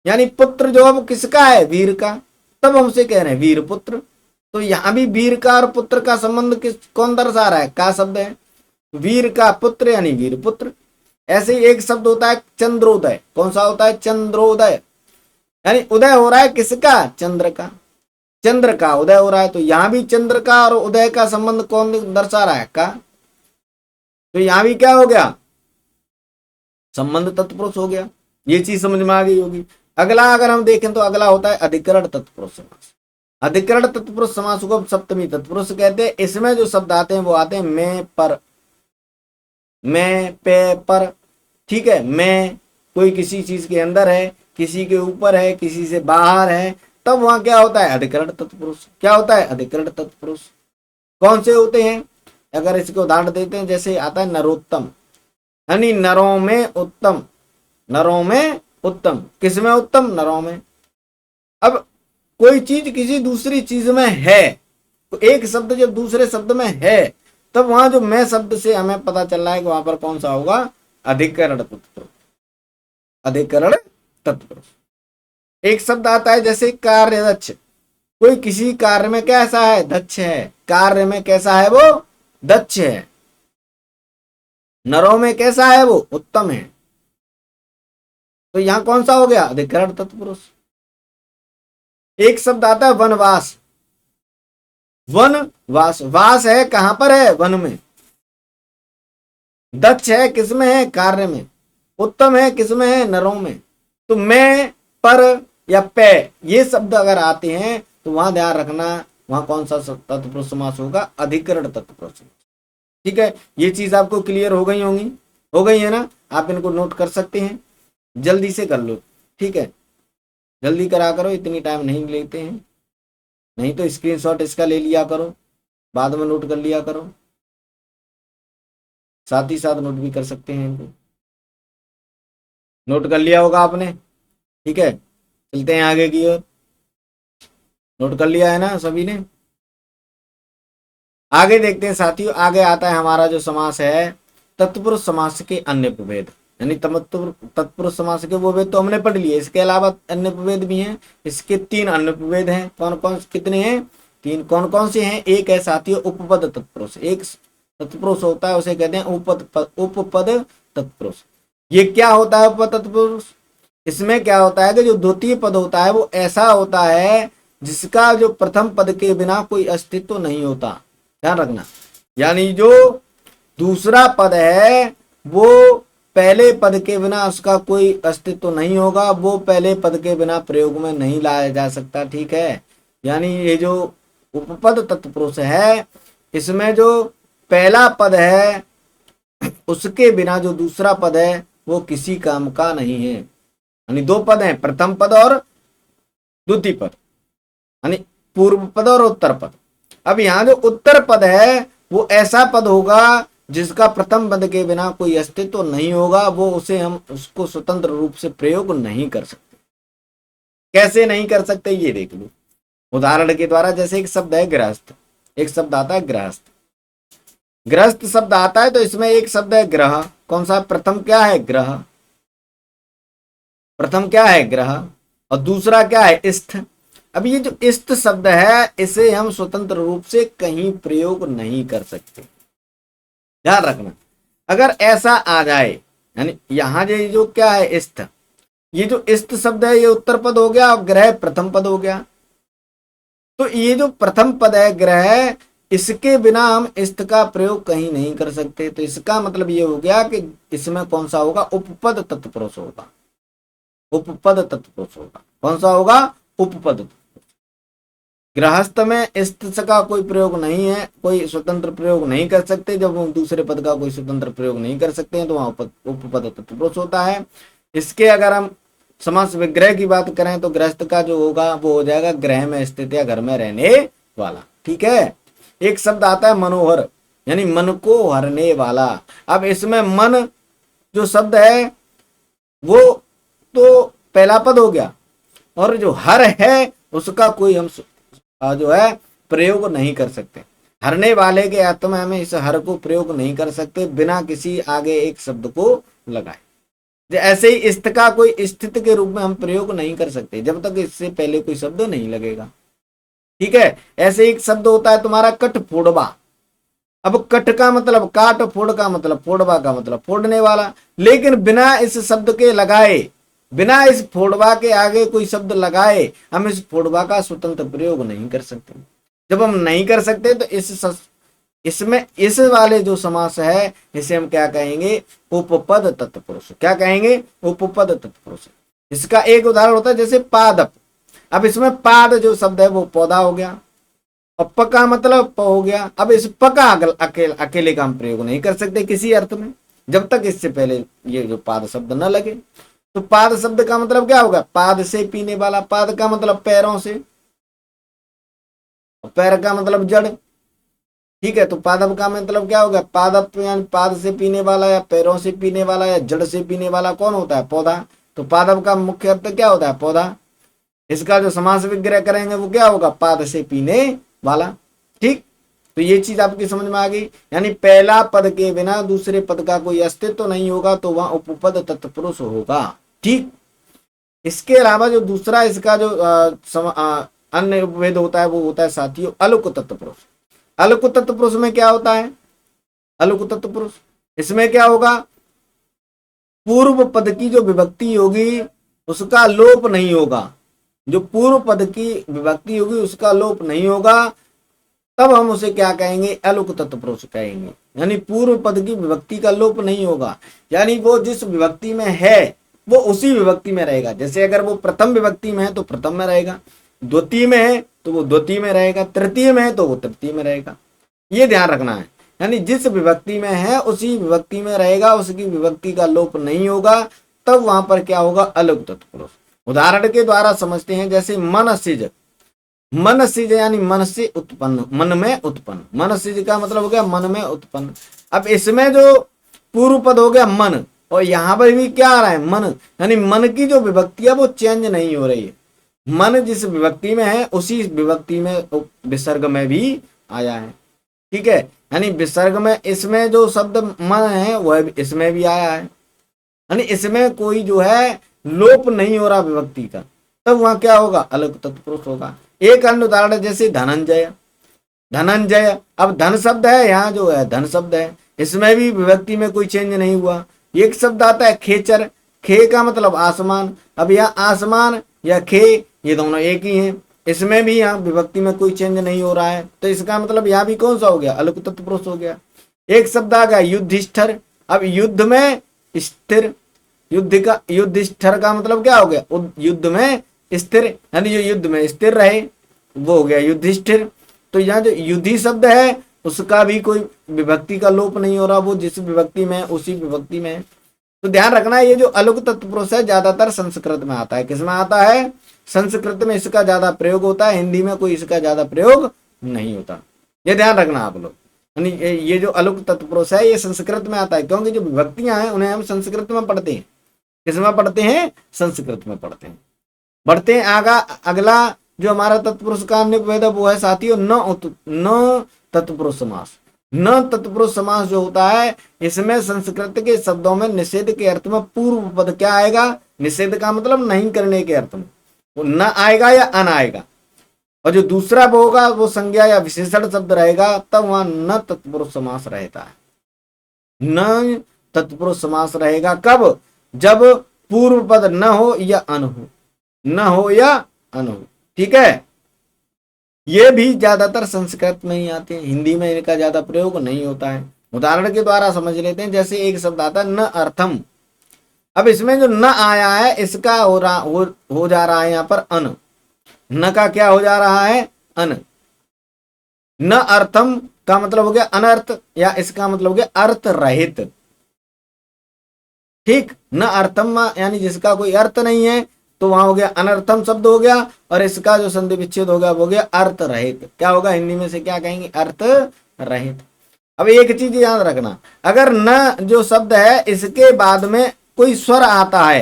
यानी पुत्र जो है वो किसका है, वीर का, तब हम उसे कह रहे हैं वीर पुत्र। तो यहाँ भी वीर का और पुत्र का संबंध कौन दर्शा रहा है, का शब्द है, वीर का पुत्र यानी वीर पुत्र। ऐसे ही एक शब्द होता है चंद्रोदय, कौन सा होता है, चंद्रोदय, यानी उदय हो रहा है किसका, चंद्र का, चंद्र का उदय हो रहा है। तो यहाँ भी चंद्र का और उदय का संबंध कौन दर्शा रहा है, का। तो यहाँ भी क्या हो गया, संबंध तत्पुरुष हो गया। ये चीज समझ में आ गई होगी। अगला अगर हम देखें तो अगला होता है अधिकरण तत्पुरुष समास। अधिकरण तत्पुरुष समास को सप्तमी तत्पुरुष कहते हैं। इसमें जो शब्द आते हैं वो आते हैं मैं, पर, मैं, पे, पर, ठीक है। मैं कोई किसी चीज के अंदर है, किसी के ऊपर है, किसी से बाहर है, तब वहां क्या होता है, अधिकरण तत्पुरुष। क्या होता है, अधिकरण तत्पुरुष। कौन से होते हैं, अगर इसके उदाहरण देते हैं, जैसे आता है नरोत्तम, यानी नरों में उत्तम, नरों में उत्तम, किसमें उत्तम, नरों में। अब कोई चीज किसी दूसरी चीज में है, तो एक शब्द जब दूसरे शब्द में है, तब वहां जो मैं शब्द से हमें पता चल रहा है कि वहां पर कौन सा होगा, अधिकरण तत्पुरुष, अधिकरण तत्पुरुष। एक शब्द आता है जैसे कार्य दक्ष, कोई किसी कार्य में कैसा है, दक्ष है, कार्य में कैसा है वो, दक्ष है, नरों में कैसा है वो, उत्तम है। तो यहां कौन सा हो गया, अधिकरण तत्पुरुष। एक शब्द आता है वनवास, वन वास, वास है कहां पर है, वन में, दक्ष है किसमें है, कार्य में, उत्तम है किसमें है, नरों में। तो मैं, पर या पे, ये शब्द अगर आते हैं तो वहां ध्यान रखना, वहां कौन सा तत्पुरुष समास होगा, अधिकरण तत्पुरुष। ठीक है, ये चीज आपको क्लियर हो गई होंगी, हो गई है ना, आप इनको नोट कर सकते हैं, जल्दी से कर लो। ठीक है, जल्दी करा करो, इतनी टाइम नहीं लेते हैं, नहीं तो स्क्रीनशॉट इसका ले लिया करो, बाद में नोट कर लिया करो, साथ ही साथ नोट भी कर सकते हैं इनको। नोट कर लिया होगा आपने, ठीक है, चलते हैं आगे की ओर। नोट कर लिया है ना सभी ने। आगे देखते हैं साथियों, आगे आता है हमारा जो समास है, तत्पुरुष समास के अन्य प्रभेद, यानी तत्पुरुष समास के वो भेद तो हमने पढ़ लिए, इसके अलावा अन्य प्रभेद भी हैं। इसके 3 अन्य प्रभेद हैं, कौन कौन, कितने हैं, 3। कौन कौन से हैं, एक है साथियों उपपद तत्पुरुष, एक तत्पुरुष होता है उसे कहते हैं उपपद तत्पुरुष। ये क्या होता है उपपद तत्पुरुष, इसमें क्या होता है कि जो द्वितीय पद होता है वो ऐसा होता है जिसका जो प्रथम पद के बिना कोई अस्तित्व नहीं होता, ध्यान रखना। यानी जो दूसरा पद है वो पहले पद के बिना उसका कोई अस्तित्व नहीं होगा, वो पहले पद के बिना प्रयोग में नहीं लाया जा सकता। ठीक है, यानी ये जो उपपद तत्पुरुष है, इसमें जो पहला पद है उसके बिना जो दूसरा पद है वो किसी काम का नहीं है। यानी 2 पद हैं, प्रथम पद और द्वितीय पद, यानी पूर्व पद और उत्तर पद। अब यहाँ जो उत्तर पद है वो ऐसा पद होगा जिसका प्रथम पद के बिना कोई अस्तित्व नहीं होगा, वो उसे हम उसको स्वतंत्र रूप से प्रयोग नहीं कर सकते। कैसे नहीं कर सकते ये देख लो उदाहरण के द्वारा। जैसे एक शब्द है गृहस्थ, एक शब्द आता है गृहस्थ, गृहस्थ शब्द आता है तो इसमें एक शब्द है ग्रह, कौन सा, प्रथम क्या है, ग्रह, प्रथम क्या है, ग्रह, और दूसरा क्या है, स्थ। अब ये जो स्थ शब्द है इसे हम स्वतंत्र रूप से कहीं प्रयोग नहीं कर सकते, ध्यान रखना। अगर ऐसा आ जाए, यानी यहां जो क्या है स्थ, ये जो स्थ शब्द है ये उत्तर पद हो गया और ग्रह प्रथम पद हो गया। तो ये जो प्रथम पद है ग्रह, इसके बिना हम स्थ का प्रयोग कहीं नहीं कर सकते। तो इसका मतलब ये हो गया कि इसमें कौन सा होगा, उपपद तत्पुरुष होगा, उपपद तत्पुरुष होगा। कौन सा होगा, उपपद। गृहस्थ में स्थ का कोई प्रयोग नहीं है, कोई स्वतंत्र प्रयोग नहीं कर सकते। जब हम दूसरे पद का कोई स्वतंत्र प्रयोग नहीं कर सकते हैं तो वहां उपपद तत्पुरुष होता है। इसके अगर हम समास विग्रह की बात करें तो गृहस्थ का जो होगा वो हो जाएगा गृह में स्थित या घर में रहने वाला। ठीक है, एक शब्द आता है मनोहर, यानी मन को हरने वाला। अब इसमें मन जो शब्द है वो तो पहला पद हो गया, और जो हर है उसका कोई हम जो है प्रयोग नहीं कर सकते। हरने वाले के अर्थ में हमें इस हर को प्रयोग नहीं कर सकते बिना किसी आगे एक शब्द को लगाए। ऐसे ही स्थ का कोई स्थित के रूप में हम प्रयोग नहीं कर सकते जब तक इससे पहले कोई शब्द नहीं लगेगा। ठीक है, ऐसे एक शब्द होता है तुम्हारा कठफोड़वा। अब कट का मतलब काट, फोड़ का मतलब फोड़वा का मतलब फोड़ने वाला, लेकिन बिना इस शब्द के लगाए, बिना इस फोड़वा के आगे कोई शब्द लगाए हम इस फोड़वा का स्वतंत्र प्रयोग नहीं कर सकते। जब हम नहीं कर सकते तो इसमें इस वाले जो समास है इसे हम क्या कहेंगे, उपपद तत्पुरुष। क्या कहेंगे, उपपद तत्पुरुष। इसका एक उदाहरण होता है जैसे पादप। अब इसमें पाद जो शब्द है वो पौधा हो गया, और प का मतलब प हो गया। अब इस प का अकेले का हम प्रयोग नहीं कर सकते किसी अर्थ में जब तक इससे पहले ये जो पाद शब्द न लगे। तो पाद शब्द का मतलब क्या होगा, पाद से पीने वाला। पाद का मतलब पैरों से, पैर का मतलब जड़। ठीक है, तो पादप का मतलब क्या होगा, पादप यानी पाद से पीने वाला या पैरों से पीने वाला या जड़ से पीने वाला कौन होता है, पौधा। तो पादप का मुख्य अर्थ क्या होता है, पौधा। इसका जो समास विग्रह करेंगे वो क्या होगा, पाद से पीने वाला। ठीक, तो ये चीज आपकी समझ में आ गई। यानी पहला पद के बिना दूसरे पद का कोई अस्तित्व नहीं होगा तो वह उपपद तत्पुरुष होगा। ठीक, इसके अलावा जो दूसरा इसका जो अन्य उपभेद होता है वो होता है साथियों अलुक तत्पुरुष। अलुक तत्पुरुष में क्या होता है? अलुक तत्पुरुष इसमें क्या होगा? पूर्व पद की जो विभक्ति होगी उसका लोप नहीं होगा। जो पूर्व पद की विभक्ति होगी उसका लोप नहीं होगा, तब हम उसे क्या कहेंगे? अलुक तत्पुरुष कहेंगे। यानी पूर्व पद की विभक्ति का लोप नहीं होगा, यानी वो जिस विभक्ति में है वो उसी विभक्ति में रहेगा। जैसे अगर वो प्रथम विभक्ति में है तो प्रथम में रहेगा, द्वितीय में है तो वो द्वितीय में रहेगा, तृतीय में है तो वो तृतीय में रहेगा। ये ध्यान रखना है। यानी जिस विभक्ति में है उसी विभक्ति में रहेगा, उसकी विभक्ति का लोप नहीं होगा, तब वहां पर क्या होगा? अलुक तत्पुरुष। उदाहरण के द्वारा समझते हैं, जैसे मनसिज। मनसिज यानी मन से उत्पन्न, मन में उत्पन्न। मनसिज का मतलब हो गया मन में उत्पन्न। अब इसमें जो पूर्व पद हो गया मन, और यहां पर भी क्या आ रहा है? मन। यानी मन की जो विभक्ति है वो चेंज नहीं हो रही है। मन जिस विभक्ति में है उसी विभक्ति में विसर्ग में भी आया है। ठीक है, यानी विसर्ग में इसमें जो शब्द मन है वह इसमें भी आया है, यानी इसमें कोई जो है लोप नहीं हो रहा विभक्ति का, तब वहां क्या होगा? अलग तत्पुरुष होगा। एक अन्य उदाहरण जैसे धनंजय। धनंजय, अब धन शब्द है, यहाँ जो है धन शब्द है, इसमें भी विभक्ति में कोई चेंज नहीं हुआ। एक शब्द आता है खेचर। खे का मतलब आसमान। अब यहाँ आसमान या खे ये दोनों एक ही हैं, इसमें भी यहाँ विभक्ति में कोई चेंज नहीं हो रहा है, तो इसका मतलब यहाँ भी कौन सा हो गया? अलग तत्पुरुष हो गया। एक शब्द आ गया युधिष्ठिर। अब युद्ध में स्थिर, युधिष्ठिर का मतलब क्या हो गया? युद्ध में स्थिर, यानी जो युद्ध में स्थिर रहे वो हो गया युधिष्ठिर। तो यहाँ जो युद्धि शब्द है उसका भी कोई विभक्ति का लोप नहीं हो रहा, वो जिस विभक्ति में उसी विभक्ति में। तो ध्यान रखना है, ये जो अलुक तत्पुरुष है ज्यादातर संस्कृत में आता है। किसमें आता है? संस्कृत में इसका ज्यादा प्रयोग होता है, हिंदी में कोई इसका ज्यादा प्रयोग नहीं होता। ये ध्यान रखना आप लोग। यानी ये जो अलुक तत्पुरुष है ये संस्कृत में आता है, क्योंकि जो विभक्तियां हैं उन्हें हम संस्कृत में पढ़ते हैं। किसमें पढ़ते हैं? संस्कृत में पढ़ते हैं। बढ़ते हैं आगा। अगला जो हमारा तत्पुरुष का अन्य उपभेद वो है साथियों न तत्पुरुष समास। न तत्पुरुष समास जो होता है इसमें संस्कृत के शब्दों में निषेध के अर्थ में पूर्व पद क्या आएगा? निषेध का मतलब नहीं करने के अर्थ में वो न आएगा या अन आएगा, और जो दूसरा वो होगा वो संज्ञा या विशेषण शब्द रहेगा, तब वहां न तत्पुरुष समास रहता है। न तत्पुरुष समास रहेगा कब? जब पूर्व पद न हो या अन हो, न हो या अन हो। ठीक है, ये भी ज्यादातर संस्कृत में ही आते हैं, हिंदी में इनका ज्यादा प्रयोग नहीं होता है। उदाहरण के द्वारा समझ लेते हैं, जैसे एक शब्द आता है न अर्थम। अब इसमें जो न आया है इसका हो जा रहा है यहाँ पर अन। न का क्या हो जा रहा है? अन। न अर्थम का मतलब हो गया अनर्थ, या इसका मतलब हो गया अर्थ रहित। ठीक, न अर्थम यानी जिसका कोई अर्थ नहीं है, तो वहां हो गया अनर्थम शब्द हो गया, और इसका जो संधि विच्छेद हो गया वो हो गया अर्थ रहित। क्या होगा? हिंदी में से क्या कहेंगे? अर्थ रहित। अब एक चीज याद रखना, अगर न जो शब्द है इसके बाद में कोई स्वर आता है,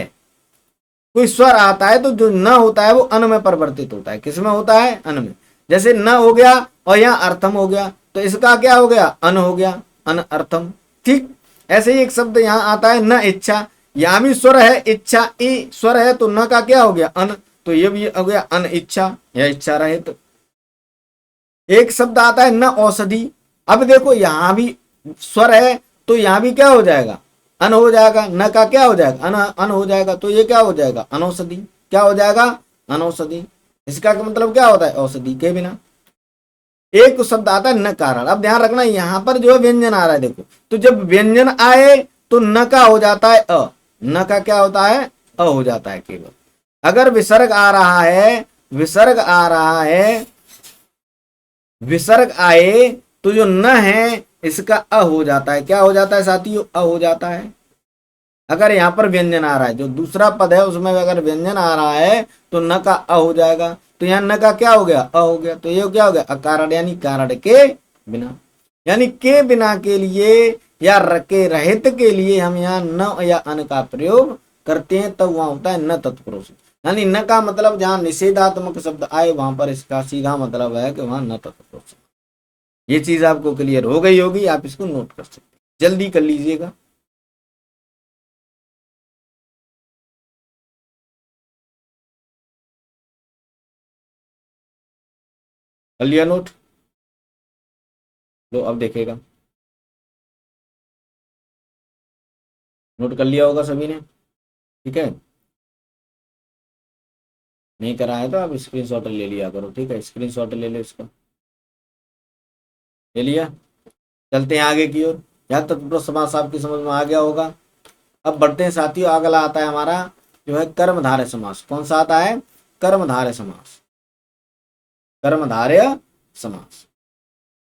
कोई स्वर आता है, तो जो न होता है वो अन में परिवर्तित होता है। किसमें होता है? अन में। जैसे न हो गया और यहाँ अर्थम हो गया, तो इसका क्या हो गया? अन हो गया, अन अर्थम। ठीक, ऐसे ही एक शब्द यहाँ आता है न इच्छा। यहाँ भी स्वर है इच्छा, ई स्वर है, तो न का क्या हो गया? अन, तो ये भी हो गया अन इच्छा या इच्छा रहित। एक शब्द आता है न औषधि। अब देखो यहाँ भी स्वर है, तो यहाँ भी क्या हो जाएगा? अन हो जाएगा। न का क्या हो जाएगा? अन हो जाएगा, तो ये क्या हो जाएगा? अनौषधि। क्या हो जाएगा? अनौषधि। इसका मतलब क्या होता है? औषधि के बिना। एक शब्द आता है न कारण। अब ध्यान रखना यहाँ पर जो व्यंजन आ रहा है, देखो, तो जब व्यंजन आए तो न का हो जाता है अ। न का क्या होता है? अ हो जाता है केवल। अगर विसर्ग आ रहा है, विसर्ग आ रहा है, विसर्ग आए तो जो न है इसका अ हो जाता है। क्या हो जाता है साथियों? अ हो जाता है। अगर यहाँ पर व्यंजन आ रहा है, जो दूसरा पद है उसमें अगर व्यंजन आ रहा है तो न का अ हो जाएगा, तो यहाँ न का क्या हो गया? अ हो गया, तो ये क्या हो गया? अकारण, यानी कारण के बिना। यानी के बिना के लिए या के रहित के लिए हम यहाँ न या अन का प्रयोग करते हैं, तब वहां होता है न तत्पुरुष। यानी न का मतलब जहां निषेधात्मक शब्द आए वहां पर इसका सीधा मतलब है कि वहां न तत्पुरुष। ये चीज आपको क्लियर हो गई होगी, आप इसको नोट कर सकते हैं, जल्दी कर लीजिएगा। कर लिया नोट? लो अब देखेगा, नोट कर लिया होगा सभी ने, ठीक है। नहीं करा है तो आप स्क्रीनशॉट ले लिया करो, ठीक है, स्क्रीनशॉट ले लो इसका, ले लिया। चलते हैं आगे की ओर। या तत्पुरुष समास आपकी समझ में आ गया होगा। अब बढ़ते हैं साथियों, अगला आता है हमारा जो है कर्मधारय समास। कौन सा आता है? कर्मधारय समास। कर्मधारय समास।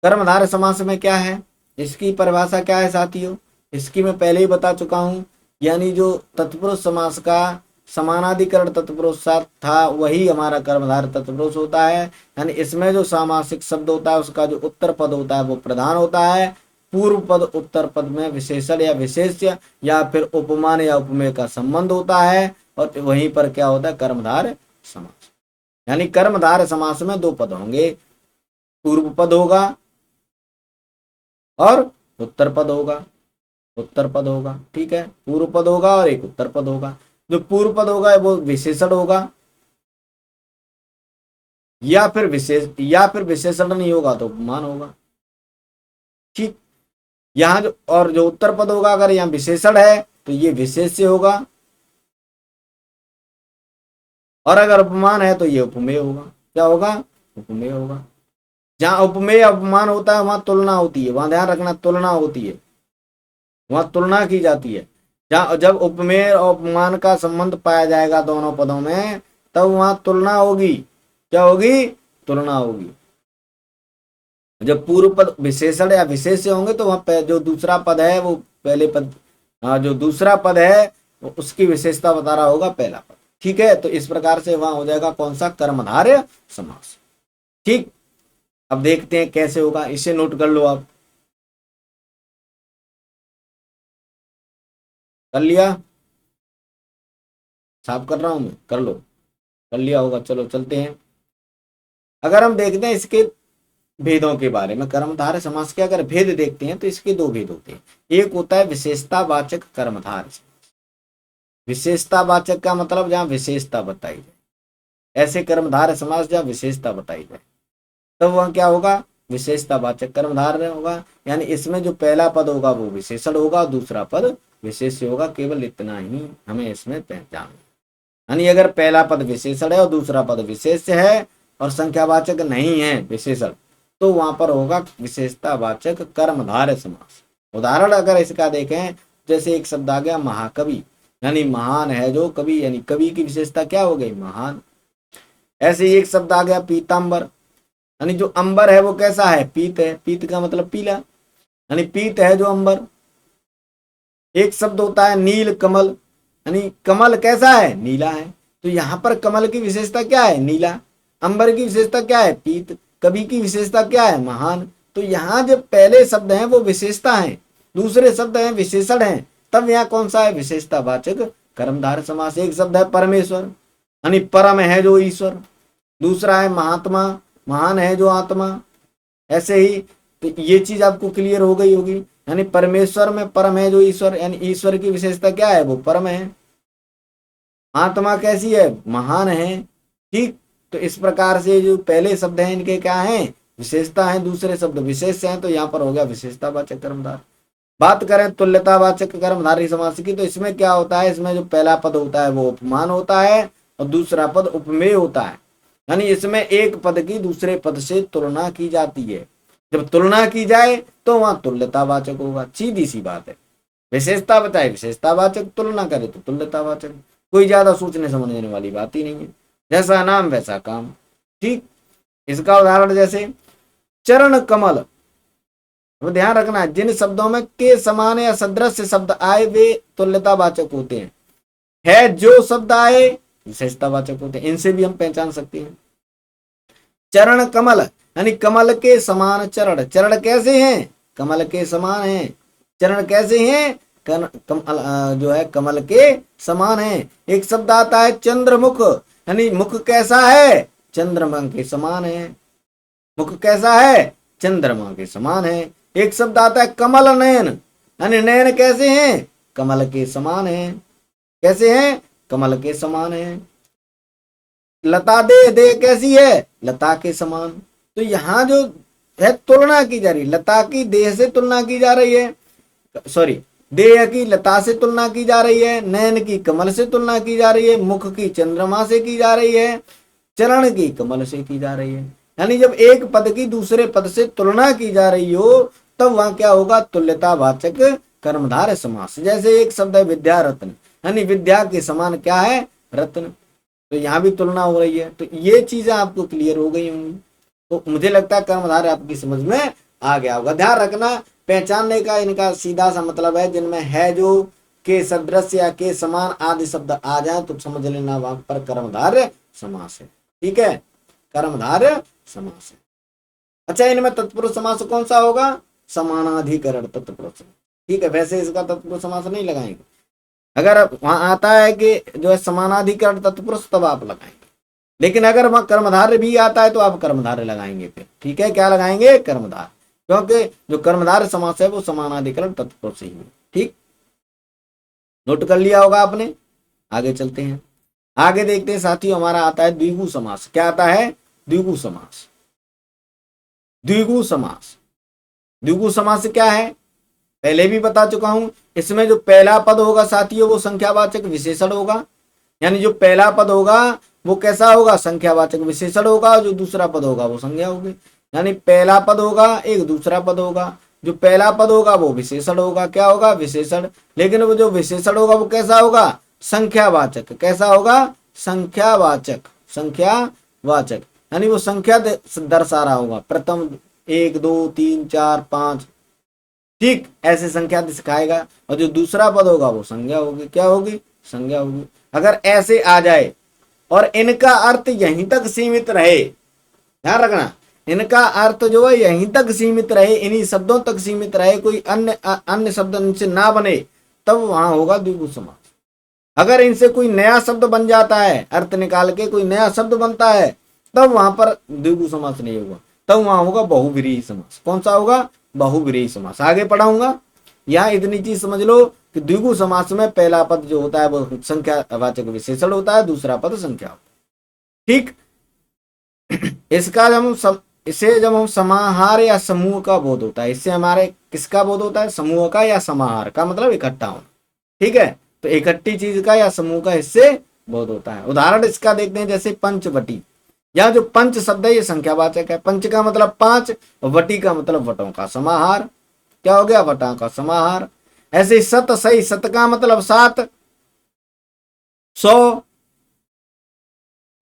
कर्मधारय समास में क्या है, इसकी परिभाषा क्या है साथियों, इसकी मैं पहले ही बता चुका हूं। यानी जो तत्पुरुष समास का समानाधिकरण तत्पुरुष था वही हमारा कर्मधारय तत्पुरुष होता है। यानी इसमें जो सामासिक शब्द होता है उसका जो उत्तर पद होता है वो प्रधान होता है। पूर्व पद उत्तर पद में विशेषण या विशेष्य या फिर उपमान या उपमेय का संबंध होता है, और वहीं पर क्या होता है? कर्मधारय समास। यानी कर्मधारय समास में दो पद होंगे, पूर्व पद होगा और उत्तर पद होगा। उत्तर पद होगा, ठीक है, पूर्व पद होगा और एक उत्तर पद होगा। जो पूर्व पद होगा वो विशेषण होगा, या फिर विशेषण नहीं होगा तो उपमान होगा, ठीक। यहाँ जो और जो उत्तर पद होगा, अगर यहाँ विशेषण है तो ये विशेष्य होगा, और अगर उपमान है तो ये उपमेय होगा। क्या होगा? उपमेय होगा। जहां उपमेय उपमान होता है वहां तुलना होती है, वहां ध्यान रखना, तुलना होती है, वहां तुलना की जाती है। जहां जब उपमेय और उपमान का संबंध पाया जाएगा दोनों पदों में, तब वहां तुलना होगी। क्या होगी? तुलना होगी। जब पूर्व पद विशेषण या विशेष्य होंगे तो वहां जो दूसरा पद है वो पहले पद, जो दूसरा पद है वो उसकी विशेषता बता रहा होगा पहला पद, ठीक है। तो इस प्रकार से वहां हो जाएगा कौन सा? कर्मधारय समास, ठीक। अब देखते हैं कैसे होगा, इसे नोट कर लो आप। कर लिया? साफ कर रहा हूं मैं, कर लो, कर लिया होगा। चलो चलते हैं। अगर हम देखते हैं इसके भेदों के बारे में, कर्मधारय समास के अगर भेद देखते हैं तो इसके दो भेद होते हैं। एक होता है विशेषतावाचक कर्मधारय समास। विशेषतावाचक का मतलब जहां विशेषता बताई जाए, ऐसे कर्मधारय समास जहां विशेषता बताई जाए तब वह क्या होगा? विशेषतावाचक कर्मधारय होगा। यानी इसमें जो पहला पद होगा वो विशेषण होगा, दूसरा पद विशेष्य होगा। केवल इतना ही हमें इसमें पहचान। यानी अगर पहला पद विशेषण है और दूसरा पद विशेष्य है और संख्यावाचक नहीं है विशेषण, तो वहां पर होगा विशेषतावाचक कर्मधारय समास। उदाहरण अगर इसका देखें, जैसे एक शब्द आ गया महाकवि, यानी महान है जो कवि, यानी कवि की विशेषता क्या हो गई? महान। ऐसे ही एक शब्द आ गया पीतांबर, यानी जो अंबर है वो कैसा है? पीत है। पीत का मतलब पीला, यानी पीत है जो अंबर। एक शब्द होता है नील कमल, यानी कमल कैसा है? नीला है। तो यहां पर कमल की विशेषता क्या है? नीला। अंबर की विशेषता क्या है? पीत। कवि की विशेषता क्या है? महान। तो यहाँ जब पहले शब्द हैं वो विशेषता है, दूसरे शब्द हैं विशेषण है, तब यहाँ कौन सा है? विशेषतावाचक कर्मधारय समास। एक शब्द है परमेश्वर, यानी परम है जो ईश्वर। दूसरा है महात्मा, महान है जो आत्मा। ऐसे ही तो ये चीज आपको क्लियर हो गई होगी। यानी परमेश्वर में परम है जो ईश्वर, यानी ईश्वर की विशेषता क्या है? वो परम है। आत्मा कैसी है? महान है, ठीक। तो इस प्रकार से जो पहले शब्द हैं इनके क्या हैं? विशेषता है, दूसरे शब्द विशेष हैं, तो यहाँ पर हो गया विशेषतावाचक कर्मधार। बात करें तुल्यतावाचक कर्मधारय समास की, तो इसमें क्या होता है? इसमें जो पहला पद होता है वो उपमान होता है और दूसरा पद उपमेय होता है। यानी इसमें एक पद की दूसरे पद से तुलना की जाती है। जब तुलना की जाए तो वहां तुल्यतावाचक होगा, सीधी सी बात है। विशेषता बताए विशेषतावाचक, तुलना करे तो तुल्यतावाचक। कोई ज्यादा सोचने समझने वाली बात ही नहीं है। जैसा नाम वैसा काम, ठीक। इसका उदाहरण जैसे चरण कमल। अब ध्यान रखना है, जिन शब्दों में के समान या सदृश शब्द आए वे तुल्यतावाचक होते हैं। है जो शब्द आए विशेषतावाचक होते हैं, इनसे भी हम पहचान सकते हैं। चरण कमल, यानी कमल के समान चरण। चरण कैसे हैं? कमल के समान हैं। चरण कैसे हैं? कमल जो है कमल के समान है। एक शब्द आता है चंद्रमुख, यानी मुख कैसा है? चंद्रमा के समान है। मुख कैसा है? चंद्रमा के समान है। एक शब्द आता है कमल नयन, यानी नयन कैसे हैं? कमल के समान है। कैसे हैं? कमल के समान है। लता दे, दे कैसी है? लता के समान। तो यहाँ जो है तुलना की जा रही, लता की देह से तुलना की जा रही है, सॉरी, देह की लता से तुलना की जा रही है, नयन की कमल से तुलना की जा रही है, मुख की चंद्रमा से की जा रही है, चरण की कमल से की जा रही है। यानी जब एक पद की दूसरे पद से तुलना की जा रही हो तब वहां क्या होगा, तुल्यतावाचक कर्मधारय समास। जैसे एक शब्द है विद्या रत्न, यानी विद्या के समान क्या है, रत्न, तो यहाँ भी तुलना हो रही है। तो ये चीजें आपको क्लियर हो गई होंगी। तो मुझे लगता है कर्मधारय आपकी समझ में आ गया होगा। ध्यान रखना, पहचानने का इनका सीधा सा मतलब है जिनमें है जो के सदृश या के समान आदि शब्द आ जाए तो समझ लेना वहां पर कर्मधारय समास है। ठीक है, कर्मधारय समास है। अच्छा, इनमें तत्पुरुष समास कौन सा होगा, समानाधिकरण तत्पुरुष। ठीक है, वैसे इसका तत्पुरुष समास नहीं लगाएंगे। अगर वहां आता है कि जो है समानाधिकरण तत्पुरुष तब आप लगाएंगे, लेकिन अगर वहां कर्मधारय भी आता है तो आप कर्मधारय लगाएंगे फिर। ठीक है, क्या लगाएंगे, कर्मधारय, क्योंकि जो कर्मधारय समास है वो समानाधिकरण तत्पुरुष ही है। ठीक, नोट कर लिया होगा आपने। आगे चलते हैं, आगे देखते हैं साथियों, हमारा आता है द्विगु समास। क्या आता है, द्विगु समास। द्विगु समास, द्विगु समास क्या है, पहले भी बता चुका हूं। इसमें जो पहला पद होगा साथियों वो संख्यावाचक विशेषण होगा। यानी जो पहला पद होगा वो कैसा होगा, संख्यावाचक विशेषण होगा, जो दूसरा पद होगा वो संज्ञा होगी। यानी पहला पद होगा एक, दूसरा पद होगा, जो पहला पद होगा वो विशेषण होगा। क्या होगा, विशेषण। लेकिन वो जो विशेषण होगा वो कैसा होगा, संख्यावाचक। कैसा होगा, संख्यावाचक, संख्यावाचक, यानी वो संख्या दर्शा रहा होगा, प्रथम 1 2 3 4 5, ठीक, ऐसे संख्या दिखाएगा। और जो दूसरा पद होगा वो संज्ञा होगी। क्या होगी, संज्ञा होगी। अगर ऐसे आ जाए और इनका अर्थ यहीं तक सीमित रहे, ध्यान रखना, इनका अर्थ जो है यहीं तक सीमित रहे, इन्हीं शब्दों तक सीमित रहे, कोई अन्य शब्द इनसे ना बने, तब वहां होगा द्विगु समास। अगर इनसे कोई नया शब्द बन जाता है, अर्थ निकाल के कोई नया शब्द बनता है, तब वहां पर द्विगु समास नहीं होगा, तब वहां होगा बहुव्रीहि समास। कौन सा होगा, बहुव्रीहि समास। आगे पढ़ाऊंगा। यहाँ इतनी चीज समझ लो कि द्विगु समास में पहला पद जो होता है वो संख्यावाचक विशेषण होता है, दूसरा पद संख्या होता है। ठीक, इसका जब हम समाहार या समूह का बोध होता है, इससे हमारे किसका बोध होता है, समूह का या समाहार का, मतलब इकट्ठा होना। ठीक है, तो इकट्ठी चीज का या समूह का इससे बोध होता है। उदाहरण इसका देखते हैं, जैसे पंचवटी। यह जो पंच शब्द है ये संख्यावाचक है। पंच का मतलब 5, वटी का मतलब वटों का समाहार। क्या हो गया, वटों का समाहार। ऐसे सत सही, सत का मतलब 7, 100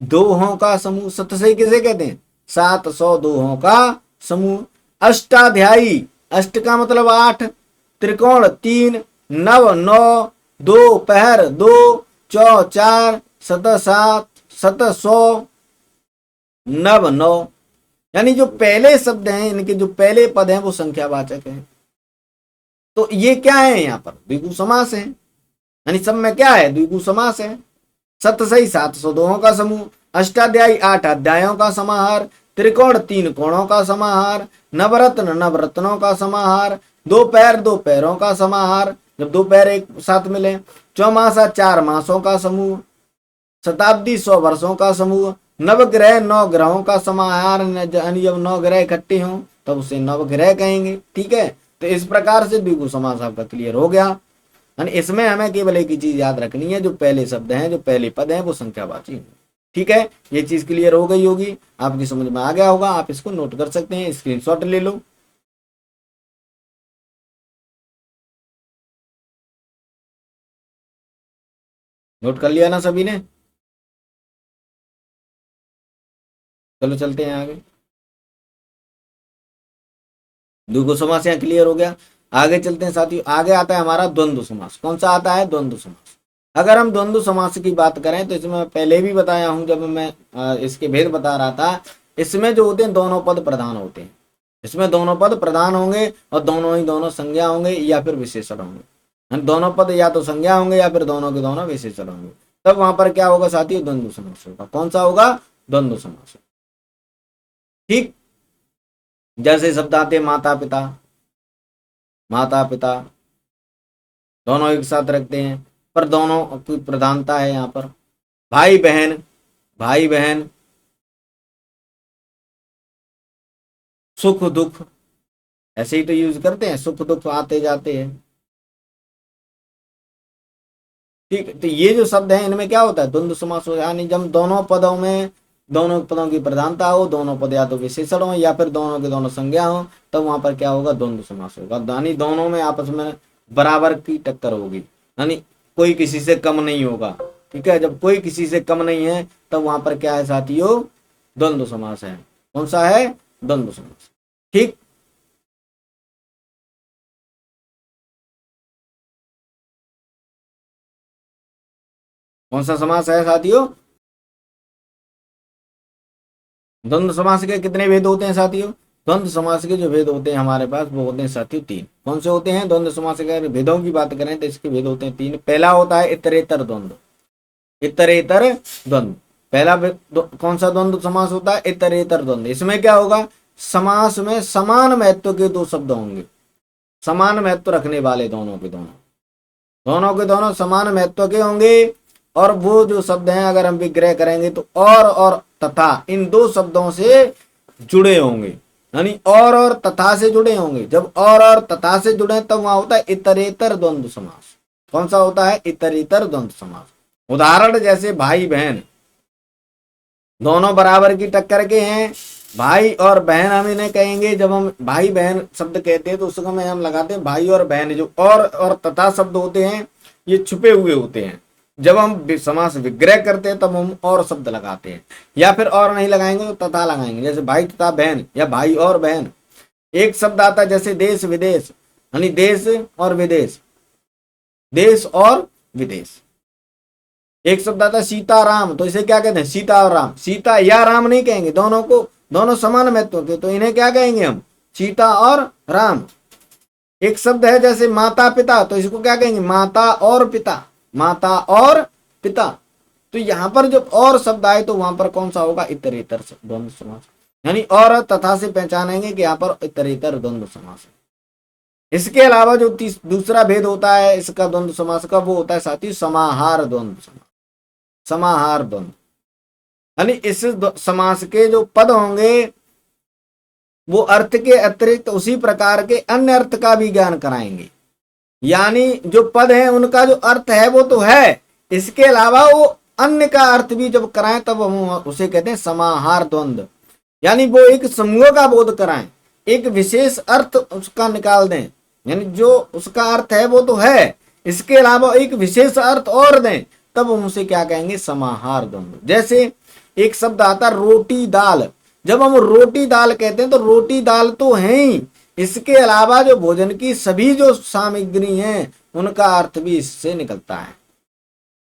दोहों का समूह। सत सही किसे कहते हैं, 700 दोहों का समूह। अष्टाध्यायी, अष्ट का मतलब 8, त्रिकोण 3, नव 9, 2 पहर 2, चौ 4, सत 7, सत 100, नव 9। यानी जो पहले शब्द हैं, इनके जो पहले पद हैं वो संख्यावाचक हैं। तो ये क्या है, यहाँ पर द्विगु समास है। यानी सब में क्या है, द्विगु समास है। सत सही 700 दोहों का समूह, अष्टाध्यायी 8 अध्यायों का समाहार, त्रिकोण 3 कोणों का समाहार, नवरत्न नवरत्नों का समाहार, 2 पैर 2 पैरों का समाहार, जब 2 पैर एक साथ मिले, चौमासा 4 मासों का समूह, शताब्दी 100 वर्षों का समूह, नवग्रह 9 ग्रहों का समाहार। जब 9 ग्रह इकट्ठे हों तब उसे नवग्रह कहेंगे। ठीक है, तो इस प्रकार से द्विगु समास आपका क्लियर हो गया। इसमें हमें केवल एक ही चीज याद रखनी है, जो पहले शब्द हैं, जो पहले पद हैं वो संख्यावाची हैं। ठीक है, ये चीज क्लियर हो गई होगी, आपकी समझ में आ गया होगा। आप इसको नोट कर सकते हैं, स्क्रीनशॉट ले लो। नोट कर लिया ना सभी ने, चलो चलते हैं आगे। द्विगु समास यहाँ क्लियर हो गया। आगे चलते हैं साथियों, आगे आता है हमारा द्वंद्व समास। कौन सा आता है, द्वंद्व समास। अगर हम द्वंद्व समास की बात करें तो इसमें पहले भी बताया हूं, जब मैं इसके भेद बता रहा था, इसमें जो होते हैं दोनों पद प्रधान होते हैं। इसमें दोनों पद प्रधान होंगे और दोनों ही दोनों संज्ञा होंगे या फिर विशेषण होंगे। दोनों पद या तो संज्ञा होंगे या फिर दोनों के दोनों विशेषण होंगे। तब वहां पर क्या होगा साथियों, द्वंद्व समास होगा। कौन सा होगा, द्वंद्व समास। ठीक, जैसे शब्द आते हैं माता पिता, माता पिता दोनों एक साथ रखते हैं, पर दोनों की प्रधानता है यहाँ पर। भाई बहन, भाई बहन, सुख दुख, ऐसे ही तो यूज करते हैं, सुख दुख आते जाते हैं। ठीक है, तो ये जो शब्द है इनमें क्या होता है, द्वंद्व समास हो, यानी जब दोनों पदों में, दोनों पदों की प्रधानता हो, दोनों पद या तो विशेषण हो या फिर दोनों के दोनों संज्ञा हो, तब वहां पर क्या होगा, द्वंद्व समास होगा। यानी दोनों में आपस में बराबर की टक्कर होगी, यानी कोई किसी से कम नहीं होगा। ठीक है, जब कोई किसी से कम नहीं है तब वहां पर क्या है साथियों, द्वंद्व समास है। कौन सा है, द्वंद्व समास। ठीक, कौन सा समास है साथियों, द्वंद्व समास के कितने भेद होते हैं साथियों, द्वंद्व समास के जो भेद होते हैं हमारे पास वो होते हैं साथियों तीन। कौन से होते हैं, द्वंद्व समास के अगर भेदों की बात करें तो इसके भेद होते हैं तीन। पहला होता है इतरेतर द्वंद्व, इतरेतर द्वंद्व। पहला कौन सा द्वंद्व समास होता है, इतरेतर द्वंद्व। इसमें क्या होगा, समास में समान महत्व के दो शब्द होंगे, समान महत्व रखने वाले, दोनों के दोनों, दोनों के दोनों समान महत्व के होंगे। और वो जो शब्द हैं अगर हम विग्रह करेंगे तो और तथा इन दो शब्दों से जुड़े होंगे, यानी और तथा से जुड़े होंगे। जब और तथा से जुड़े तब वहां होता है इतरेतर द्वंद्व समास। कौन सा होता है, इतरेतर द्वंद्व समास। उदाहरण जैसे भाई बहन, दोनों बराबर की टक्कर के हैं, भाई और बहन हम इन्हें कहेंगे। जब हम भाई बहन शब्द कहते हैं तो उस समय हम लगाते हैं भाई और बहन। जो और तथा शब्द होते हैं ये छुपे हुए होते हैं, जब हम समास विग्रह करते हैं तब हम और शब्द लगाते हैं, या फिर और नहीं लगाएंगे तो तथा लगाएंगे, जैसे भाई तथा बहन या भाई और बहन। एक शब्द आता है जैसे देश विदेश, यानी देश और विदेश, देश और विदेश। एक शब्द आता है सीता राम, तो इसे क्या कहते हैं, सीता और राम। सीता या राम नहीं कहेंगे, दोनों को, दोनों समान महत्व के, तो इन्हें क्या कहेंगे हम, सीता और राम। एक शब्द है जैसे माता पिता, तो इसको क्या कहेंगे, माता और पिता, माता और पिता। तो यहां पर जब और शब्द आए तो वहां पर कौन सा होगा, इतरेतर द्वंद्व समास, यानी और तथा से पहचानेंगे कि यहाँ पर इतरेतर द्वंद्व समास है। इसके अलावा जो दूसरा भेद होता है इसका द्वंद्व समास का, वो होता है साथी समाहार द्वंद्व समास। समाहार द्वंद्व यानी इस समास के जो पद होंगे वो अर्थ के अतिरिक्त उसी प्रकार के अन्य अर्थ का भी ज्ञान कराएंगे। यानी जो पद है उनका जो अर्थ है वो तो है, इसके अलावा वो अन्य का अर्थ भी जब कराएं तब हम उसे कहते हैं समाहार द्वंद्व। यानी वो एक समूह का बोध कराएं, एक विशेष अर्थ उसका निकाल दें, यानी जो उसका अर्थ है वो तो है, इसके अलावा एक विशेष अर्थ और दें, तब हम उसे क्या कहेंगे, समाहार द्वंद्व। जैसे एक शब्द आता रोटी दाल, जब हम रोटी दाल कहते हैं तो रोटी दाल तो है ही, इसके अलावा जो भोजन की सभी जो सामग्री हैं उनका अर्थ भी इससे निकलता है।